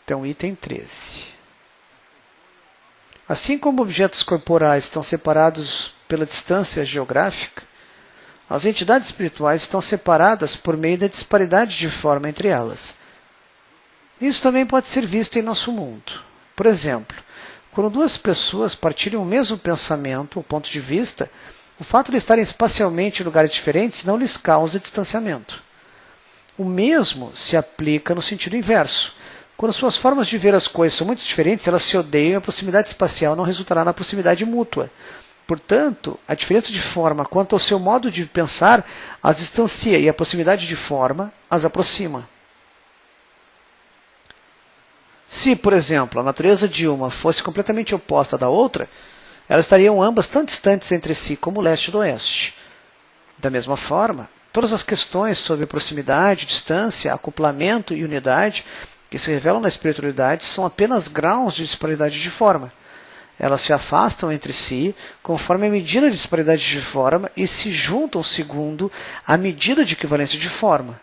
Então, item 13. Assim como objetos corporais estão separados pela distância geográfica, as entidades espirituais estão separadas por meio da disparidade de forma entre elas. Isso também pode ser visto em nosso mundo. Por exemplo, quando duas pessoas partilham o mesmo pensamento ou ponto de vista, o fato de estarem espacialmente em lugares diferentes não lhes causa distanciamento. O mesmo se aplica no sentido inverso. Quando suas formas de ver as coisas são muito diferentes, elas se odeiam e a proximidade espacial não resultará na proximidade mútua. Portanto, a diferença de forma quanto ao seu modo de pensar as distancia e a proximidade de forma as aproxima. Se, por exemplo, a natureza de uma fosse completamente oposta da outra, elas estariam ambas tão distantes entre si como o leste do oeste. Da mesma forma, todas as questões sobre proximidade, distância, acoplamento e unidade que se revelam na espiritualidade são apenas graus de disparidade de forma. Elas se afastam entre si conforme a medida de disparidade de forma e se juntam segundo a medida de equivalência de forma.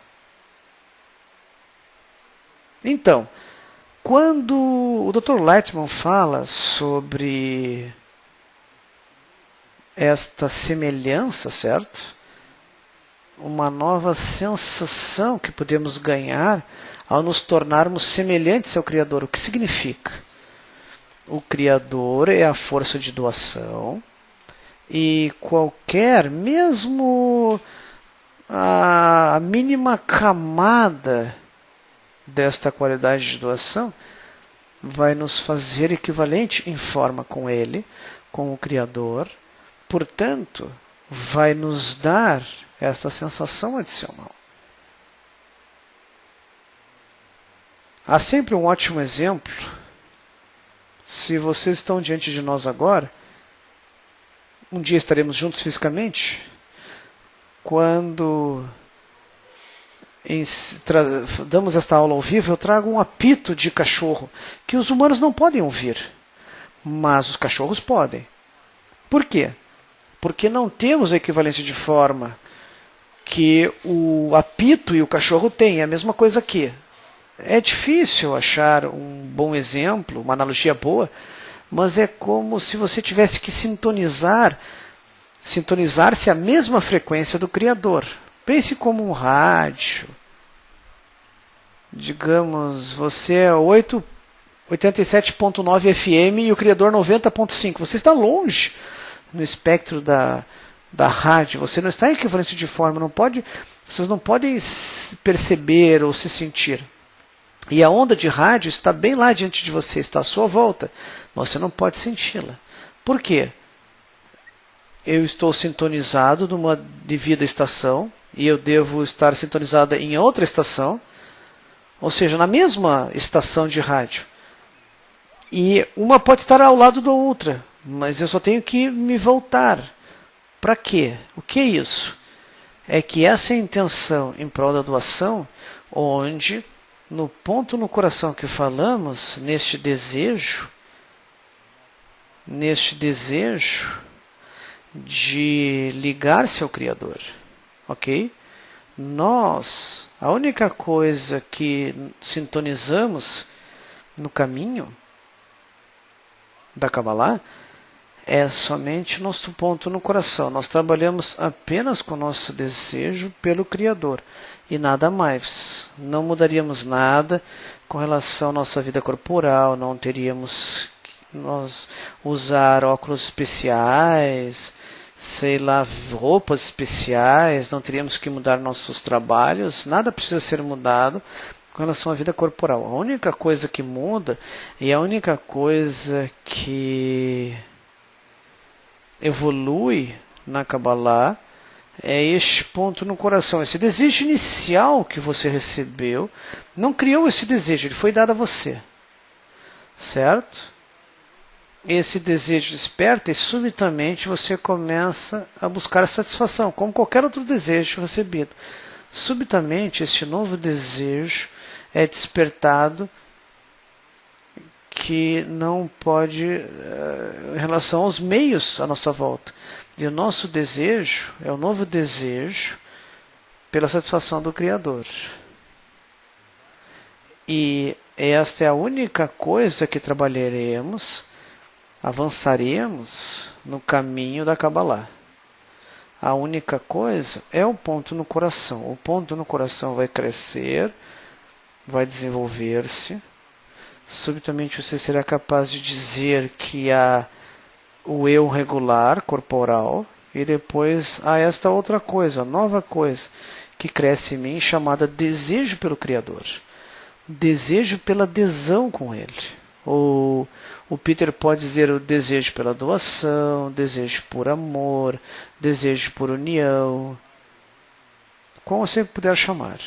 Então, quando o Dr. Lightman fala sobre esta semelhança, certo? Uma nova sensação que podemos ganhar ao nos tornarmos semelhantes ao Criador. O que significa? O Criador é a força de doação e qualquer, mesmo a mínima camada desta qualidade de doação, vai nos fazer equivalente em forma com Ele, com o Criador. Portanto, vai nos dar esta sensação adicional. Há sempre um ótimo exemplo. Se vocês estão diante de nós agora, um dia estaremos juntos fisicamente, quando damos esta aula ao vivo, eu trago um apito de cachorro, que os humanos não podem ouvir, mas os cachorros podem. Por quê? Porque não temos a equivalência de forma que o apito e o cachorro têm. É a mesma coisa aqui. É difícil achar um bom exemplo, uma analogia boa, mas é como se você tivesse que sintonizar-se à mesma frequência do Criador. Pense como um rádio. Digamos, você é 87.9 FM e o Criador 90.5. Você está longe no espectro da rádio. Você não está em equivalência de forma. Vocês não podem perceber ou se sentir. E a onda de rádio está bem lá diante de você, está à sua volta. Mas você não pode senti-la. Por quê? Eu estou sintonizado numa devida estação e eu devo estar sintonizado em outra estação, ou seja, na mesma estação de rádio. E uma pode estar ao lado da outra, mas eu só tenho que me voltar. Para quê? O que é isso? É que essa é a intenção em prol da doação, onde, no ponto no coração que falamos, neste desejo de ligar-se ao Criador, ok? A única coisa que sintonizamos no caminho da Kabbalah é somente nosso ponto no coração. Nós trabalhamos apenas com o nosso desejo pelo Criador e nada mais. Não mudaríamos nada com relação à nossa vida corporal, não teríamos nós usar óculos especiais, sei lá, roupas especiais, não teríamos que mudar nossos trabalhos, nada precisa ser mudado com relação à vida corporal. A única coisa que muda e a única coisa que evolui na Kabbalah é este ponto no coração. Esse desejo inicial que você recebeu não criou esse desejo, ele foi dado a você. Certo? Esse desejo desperta e subitamente você começa a buscar a satisfação, como qualquer outro desejo recebido. Subitamente, este novo desejo é despertado que não pode, em relação aos meios à nossa volta. E o nosso desejo é o novo desejo pela satisfação do Criador. E esta é a única coisa que trabalharemos, avançaremos no caminho da Kabbalah. A única coisa é o ponto no coração. O ponto no coração vai crescer, vai desenvolver-se. Subitamente você será capaz de dizer que há o eu regular, corporal, e depois há esta outra coisa, nova coisa, que cresce em mim, chamada desejo pelo Criador. Desejo pela adesão com Ele. Ou o Peter pode dizer o desejo pela doação, desejo por amor, desejo por união, como você puder chamar.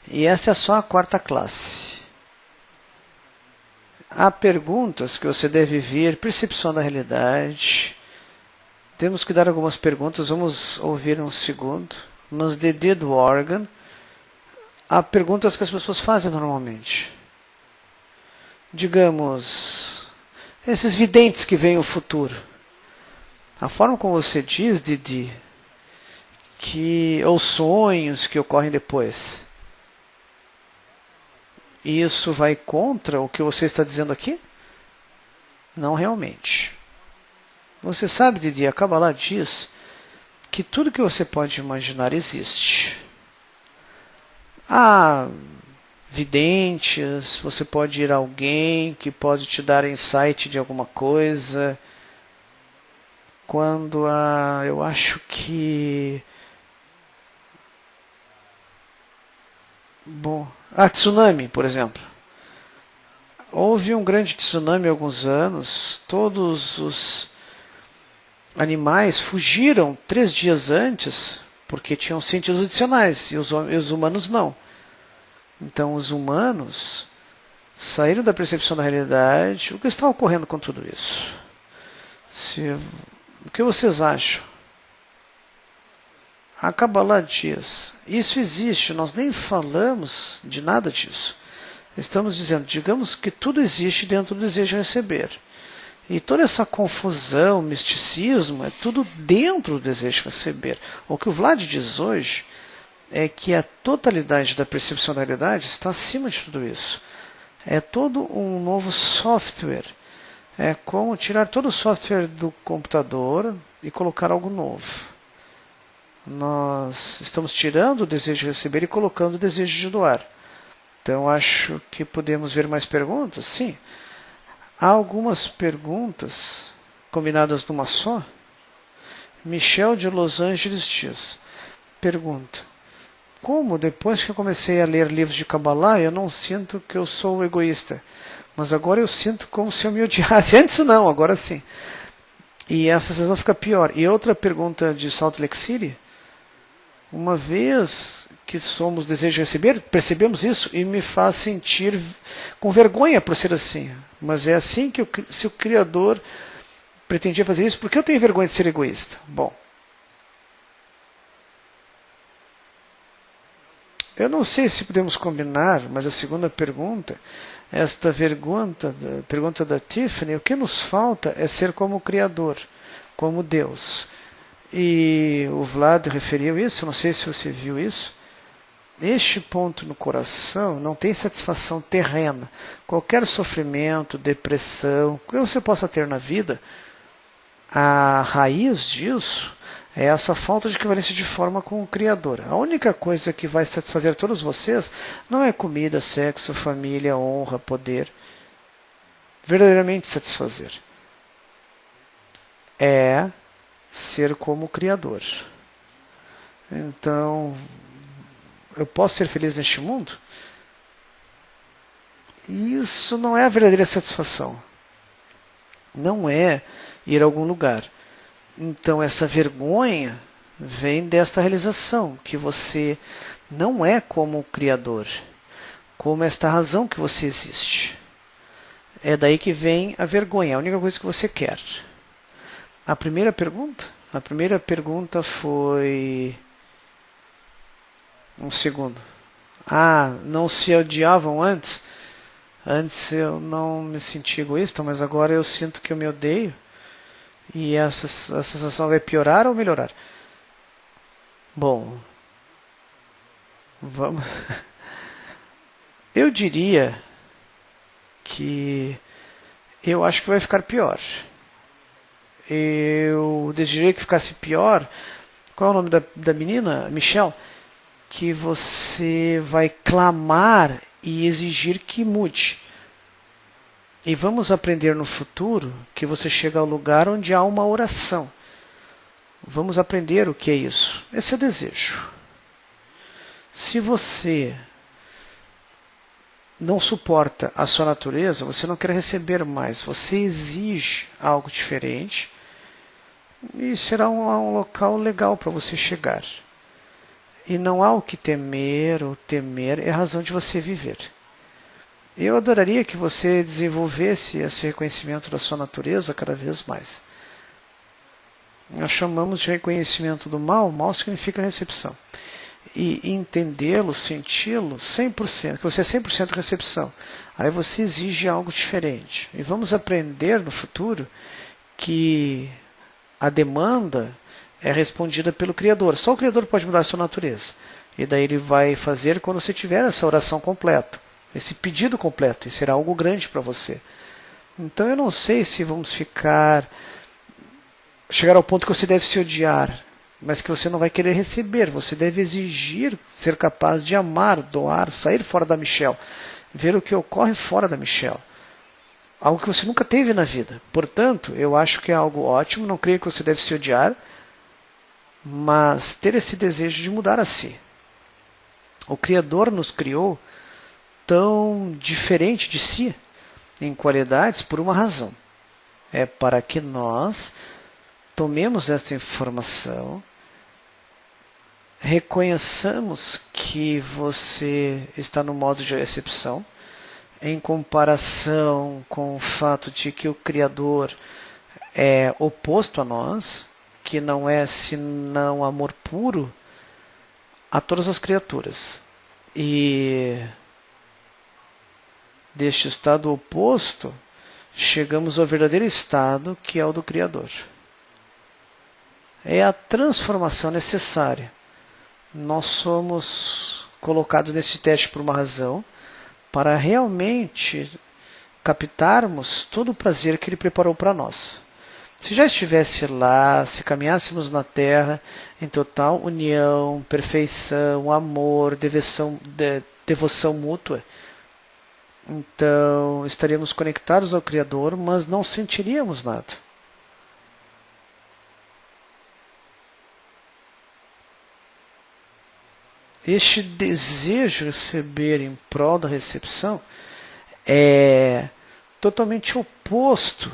E essa é só a quarta classe. Há perguntas que você deve vir, percepção da realidade. Temos que dar algumas perguntas, vamos ouvir um segundo. Mas The Dead Organ, há perguntas que as pessoas fazem normalmente. Digamos, esses videntes que veem o futuro. A forma como você diz, Didi, ou sonhos que ocorrem depois. Isso vai contra o que você está dizendo aqui? Não realmente. Você sabe, Didi, a Kabbalah diz que tudo que você pode imaginar existe. Há videntes, você pode ir a alguém que pode te dar insight de alguma coisa. Quando eu acho que... tsunami, por exemplo. Houve um grande tsunami há alguns anos, todos os animais fugiram 3 dias antes, porque tinham sentidos adicionais, e os humanos não. Então os humanos saíram da percepção da realidade. O que está ocorrendo com tudo isso? O que vocês acham? A Kabbalah diz, isso existe, nós nem falamos de nada disso. Estamos dizendo, digamos que tudo existe dentro do desejo de receber. E toda essa confusão, misticismo, é tudo dentro do desejo de receber. O que o Vlad diz hoje é que a totalidade da percepção da realidade está acima de tudo isso. É todo um novo software. É como tirar todo o software do computador e colocar algo novo. Nós estamos tirando o desejo de receber e colocando o desejo de doar. Então, acho que podemos ver mais perguntas? Sim. Há algumas perguntas combinadas numa só. Michel de Los Angeles diz, pergunta, como depois que eu comecei a ler livros de Kabbalah, eu não sinto que eu sou egoísta, mas agora eu sinto como se eu me odiasse. Antes não, agora sim. E essa sensação fica pior. E outra pergunta de Salt Lake City, uma vez que somos desejo de receber, percebemos isso e me faz sentir com vergonha por ser assim. Mas é assim que se o Criador pretendia fazer isso, por que eu tenho vergonha de ser egoísta? Bom, eu não sei se podemos combinar, mas a segunda pergunta, esta pergunta da Tiffany, o que nos falta é ser como o Criador, como Deus. E o Vlad referiu isso, não sei se você viu isso. Este ponto no coração não tem satisfação terrena. Qualquer sofrimento, depressão, o que você possa ter na vida, a raiz disso é essa falta de equivalência de forma com o Criador. A única coisa que vai satisfazer todos vocês não é comida, sexo, família, honra, poder. Verdadeiramente satisfazer. É ser como o Criador. Então, eu posso ser feliz neste mundo? Isso não é a verdadeira satisfação. Não é ir a algum lugar. Então, essa vergonha vem desta realização, que você não é como o Criador, como esta razão que você existe. É daí que vem a vergonha, a única coisa que você quer. A primeira pergunta? A primeira pergunta foi... Um segundo. Não se odiavam antes? Antes eu não me sentia egoísta, mas agora eu sinto que eu me odeio. E essa sensação vai piorar ou melhorar? Bom, vamos. Eu diria que eu acho que vai ficar pior. Eu desejaria que ficasse pior. Qual é o nome da menina? Michelle. Que você vai clamar e exigir que mude. E vamos aprender no futuro que você chega ao lugar onde há uma oração. Vamos aprender o que é isso. Esse é o desejo. Se você não suporta a sua natureza, você não quer receber mais, você exige algo diferente e será um local legal para você chegar. E não há o que temer, ou temer é a razão de você viver. Eu adoraria que você desenvolvesse esse reconhecimento da sua natureza cada vez mais. Nós chamamos de reconhecimento do mal, mal significa recepção. E entendê-lo, senti-lo 100%, que você é 100% recepção. Aí você exige algo diferente. E vamos aprender no futuro que a demanda é respondida pelo Criador. Só o Criador pode mudar a sua natureza. E daí ele vai fazer quando você tiver essa oração completa, esse pedido completo, e será algo grande para você. Então eu não sei se vamos chegar ao ponto que você deve se odiar, mas que você não vai querer receber. Você deve exigir ser capaz de amar, doar, sair fora da Michelle, ver o que ocorre fora da Michelle. Algo que você nunca teve na vida. Portanto, eu acho que é algo ótimo, não creio que você deve se odiar, mas ter esse desejo de mudar a si. O Criador nos criou tão diferente de si em qualidades por uma razão. É para que nós tomemos esta informação, reconheçamos que você está no modo de recepção, em comparação com o fato de que o Criador é oposto a nós, que não é senão amor puro a todas as criaturas. E deste estado oposto, chegamos ao verdadeiro estado, que é o do Criador. É a transformação necessária. Nós somos colocados nesse teste por uma razão, para realmente captarmos todo o prazer que Ele preparou para nós. Se já estivesse lá, se caminhássemos na Terra em total união, perfeição, amor, devoção mútua, então estaríamos conectados ao Criador, mas não sentiríamos nada. Este desejo de receber em prol da recepção é totalmente oposto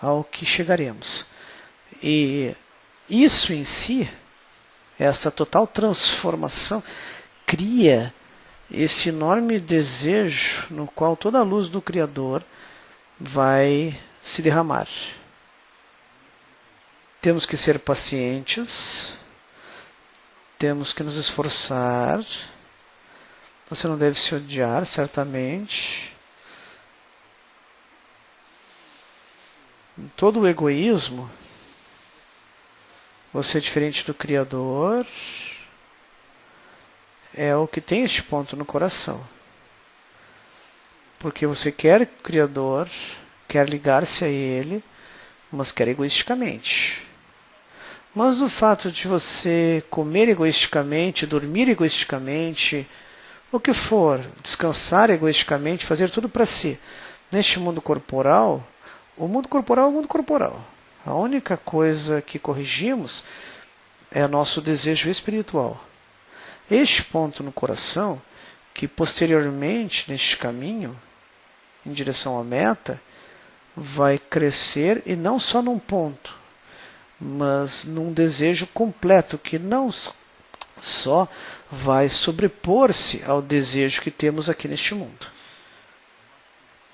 ao que chegaremos. E isso em si, essa total transformação, cria esse enorme desejo no qual toda a luz do Criador vai se derramar. Temos que ser pacientes, temos que nos esforçar. Você não deve se odiar, certamente. Todo o egoísmo, você é diferente do Criador, é o que tem este ponto no coração. Porque você quer o Criador, quer ligar-se a Ele, mas quer egoisticamente. Mas o fato de você comer egoisticamente, dormir egoisticamente, o que for, descansar egoisticamente, fazer tudo para si, neste mundo corporal, o mundo corporal é o mundo corporal. A única coisa que corrigimos é nosso desejo espiritual. Este ponto no coração, que posteriormente, neste caminho, em direção à meta, vai crescer, e não só num ponto, mas num desejo completo, que não só vai sobrepor-se ao desejo que temos aqui neste mundo.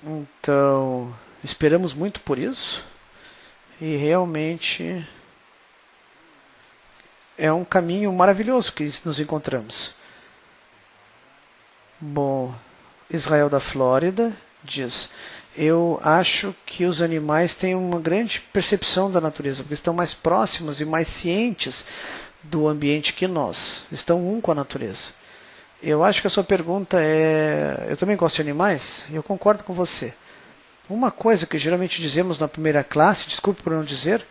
Então, esperamos muito por isso, e realmente é um caminho maravilhoso que nos encontramos. Bom, Israel da Flórida diz: eu acho que os animais têm uma grande percepção da natureza, porque estão mais próximos e mais cientes do ambiente que nós. Estão um com a natureza. Eu acho que a sua pergunta é... Eu também gosto de animais, e eu concordo com você. Uma coisa que geralmente dizemos na primeira classe, desculpe por não dizer,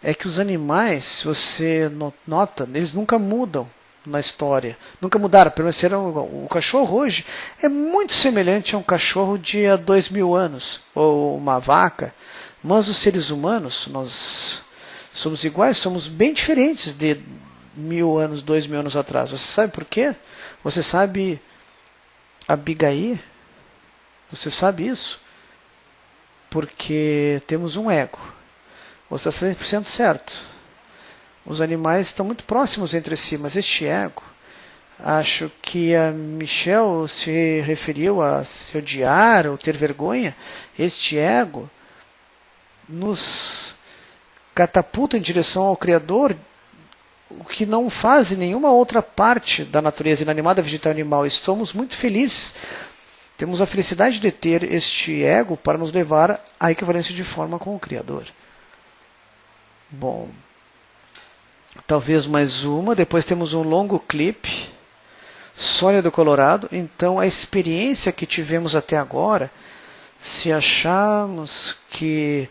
é que os animais, se você nota, eles nunca mudam na história. Nunca mudaram, permaneceram igual. O cachorro hoje é muito semelhante a um cachorro de há 2000 anos, ou uma vaca, mas os seres humanos, nós somos iguais, somos bem diferentes de 1000 anos, 2000 anos atrás. Você sabe por quê? Você sabe, Abigail? Você sabe isso? Porque temos um ego. Você está 100% certo. Os animais estão muito próximos entre si, mas este ego, acho que a Michelle se referiu a se odiar ou ter vergonha. Este ego nos catapulta em direção ao Criador, o que não faz em nenhuma outra parte da natureza inanimada, vegetal e animal. Estamos muito felizes. Temos a felicidade de ter este ego para nos levar à equivalência de forma com o Criador. Bom, talvez mais uma. Depois temos um longo clipe. Sônia do Colorado. Então, a experiência que tivemos até agora, se acharmos que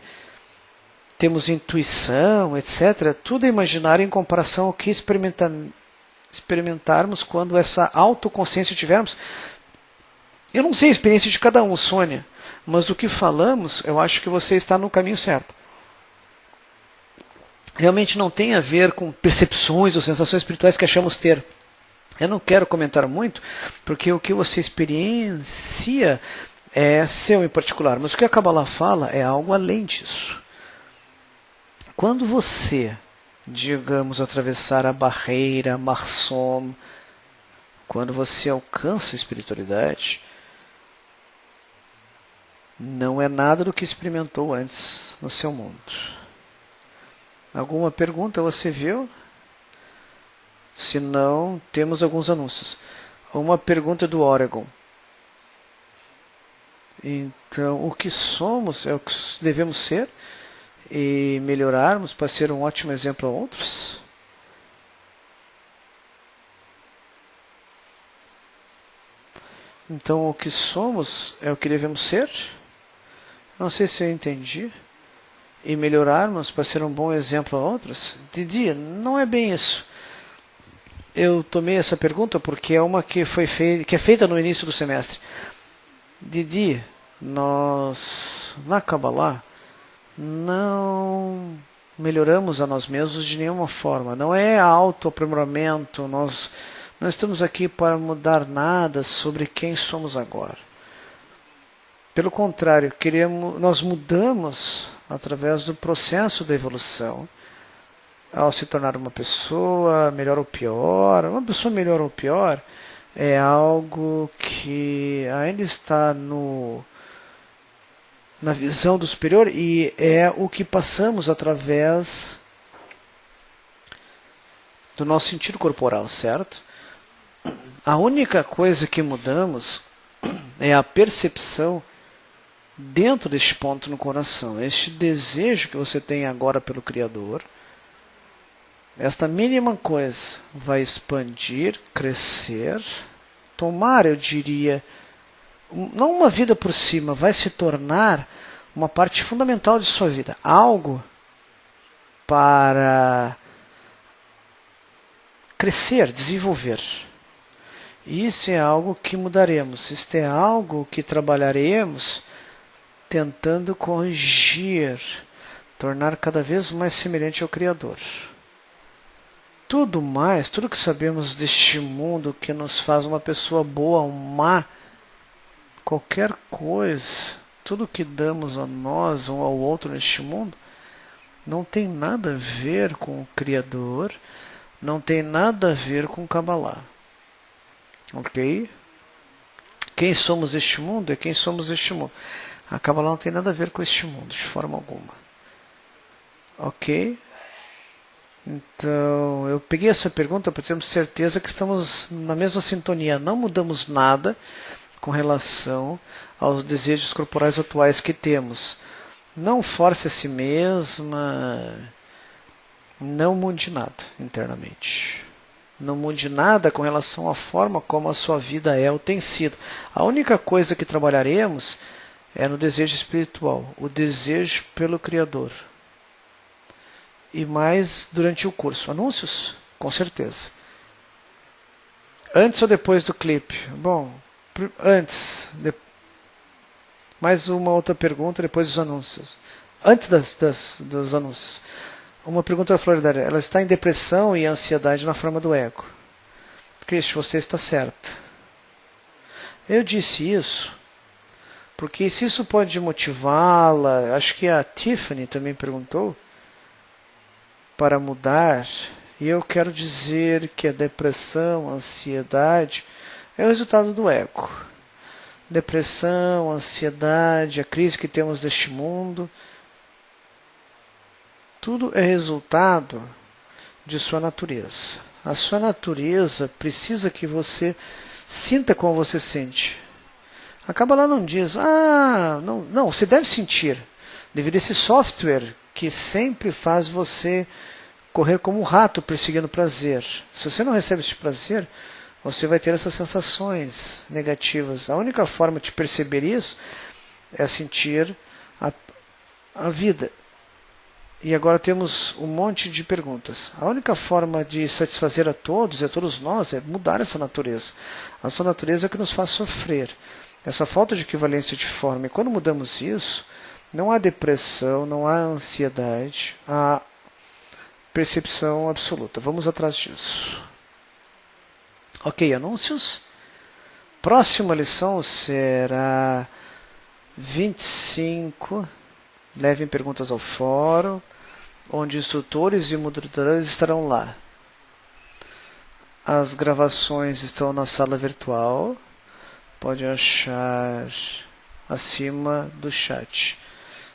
temos intuição, etc., tudo é imaginário em comparação ao que experimentarmos quando essa autoconsciência tivermos. Eu não sei a experiência de cada um, Sônia, mas o que falamos, eu acho que você está no caminho certo. Realmente não tem a ver com percepções ou sensações espirituais que achamos ter. Eu não quero comentar muito, porque o que você experiencia é seu em particular, mas o que a Kabbalah fala é algo além disso. Quando você, digamos, atravessar a barreira, Marsom, quando você alcança a espiritualidade, não é nada do que experimentou antes no seu mundo. Alguma pergunta você viu? Se não, temos alguns anúncios. Uma pergunta do Oregon. Então, o que somos é o que devemos ser e melhorarmos para ser um ótimo exemplo a outros? Então o que somos é o que devemos ser? Não sei se eu entendi. E melhorarmos para ser um bom exemplo a outros? Didi, não é bem isso. Eu tomei essa pergunta porque é uma que é feita no início do semestre. Didi, nós na Kabbalah não melhoramos a nós mesmos de nenhuma forma. Não é autoaprimoramento. Nós não estamos aqui para mudar nada sobre quem somos agora. Pelo contrário, nós mudamos através do processo da evolução. Ao se tornar uma pessoa melhor ou pior, uma pessoa melhor ou pior é algo que ainda está na visão do superior e é o que passamos através do nosso sentido corporal, certo? A única coisa que mudamos é a percepção dentro deste ponto no coração, este desejo que você tem agora pelo Criador. Esta mínima coisa vai expandir, crescer, tomar, eu diria, não uma vida por cima, vai se tornar uma parte fundamental de sua vida. Algo para crescer, desenvolver. Isso é algo que mudaremos. Isto é algo que trabalharemos tentando corrigir, tornar cada vez mais semelhante ao Criador. Tudo mais, tudo que sabemos deste mundo que nos faz uma pessoa boa ou má, qualquer coisa, tudo que damos a nós ou ao outro neste mundo, não tem nada a ver com o Criador, não tem nada a ver com o Kabbalah. Ok? Quem somos este mundo é quem somos este mundo. A Kabbalah não tem nada a ver com este mundo, de forma alguma. Ok? Então, eu peguei essa pergunta para termos certeza que estamos na mesma sintonia. Não mudamos nada com relação aos desejos corporais atuais que temos. Não force a si mesma. Não mude nada internamente. Não mude nada com relação à forma como a sua vida é ou tem sido. A única coisa que trabalharemos é no desejo espiritual, o desejo pelo Criador. E mais durante o curso. Anúncios? Com certeza. Antes ou depois do clipe? Bom, antes. Mais uma outra pergunta depois dos anúncios. Antes dos anúncios. Uma pergunta da Florida. Ela está em depressão e ansiedade na forma do ego. Cristo, você está certa. Eu disse isso porque se isso pode motivá-la, acho que a Tiffany também perguntou, para mudar, e eu quero dizer que a depressão, a ansiedade, é o resultado do ego. Depressão, ansiedade, a crise que temos deste mundo, tudo é resultado de sua natureza. A sua natureza precisa que você sinta como você sente. A Kabbalah não diz, não, você deve sentir, devido a esse software que sempre faz você correr como um rato perseguindo prazer. Se você não recebe esse prazer, você vai ter essas sensações negativas. A única forma de perceber isso é sentir a vida. E agora temos um monte de perguntas. A única forma de satisfazer a todos e a todos nós é mudar essa natureza. Essa natureza é que nos faz sofrer. Essa falta de equivalência de forma. E quando mudamos isso, não há depressão, não há ansiedade, há percepção absoluta. Vamos atrás disso. Ok, anúncios. Próxima lição será 25. Levem perguntas ao fórum, onde instrutores e moderadores estarão lá. As gravações estão na sala virtual. Pode achar acima do chat.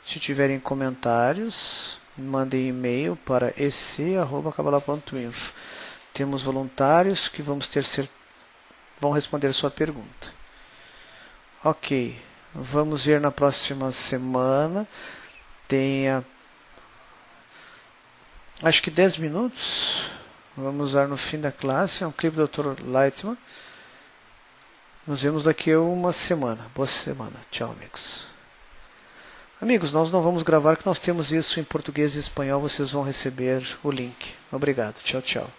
Se tiverem comentários, mandem e-mail para ec@kabbalah.info. Temos voluntários que vão responder sua pergunta. Ok, vamos ver na próxima semana. Acho que 10 minutos. Vamos usar no fim da classe. É um clipe do Dr. Lightman. Nos vemos daqui a uma semana. Boa semana. Tchau, amigos. Amigos, nós não vamos gravar, que nós temos isso em português e espanhol. Vocês vão receber o link. Obrigado. Tchau, tchau.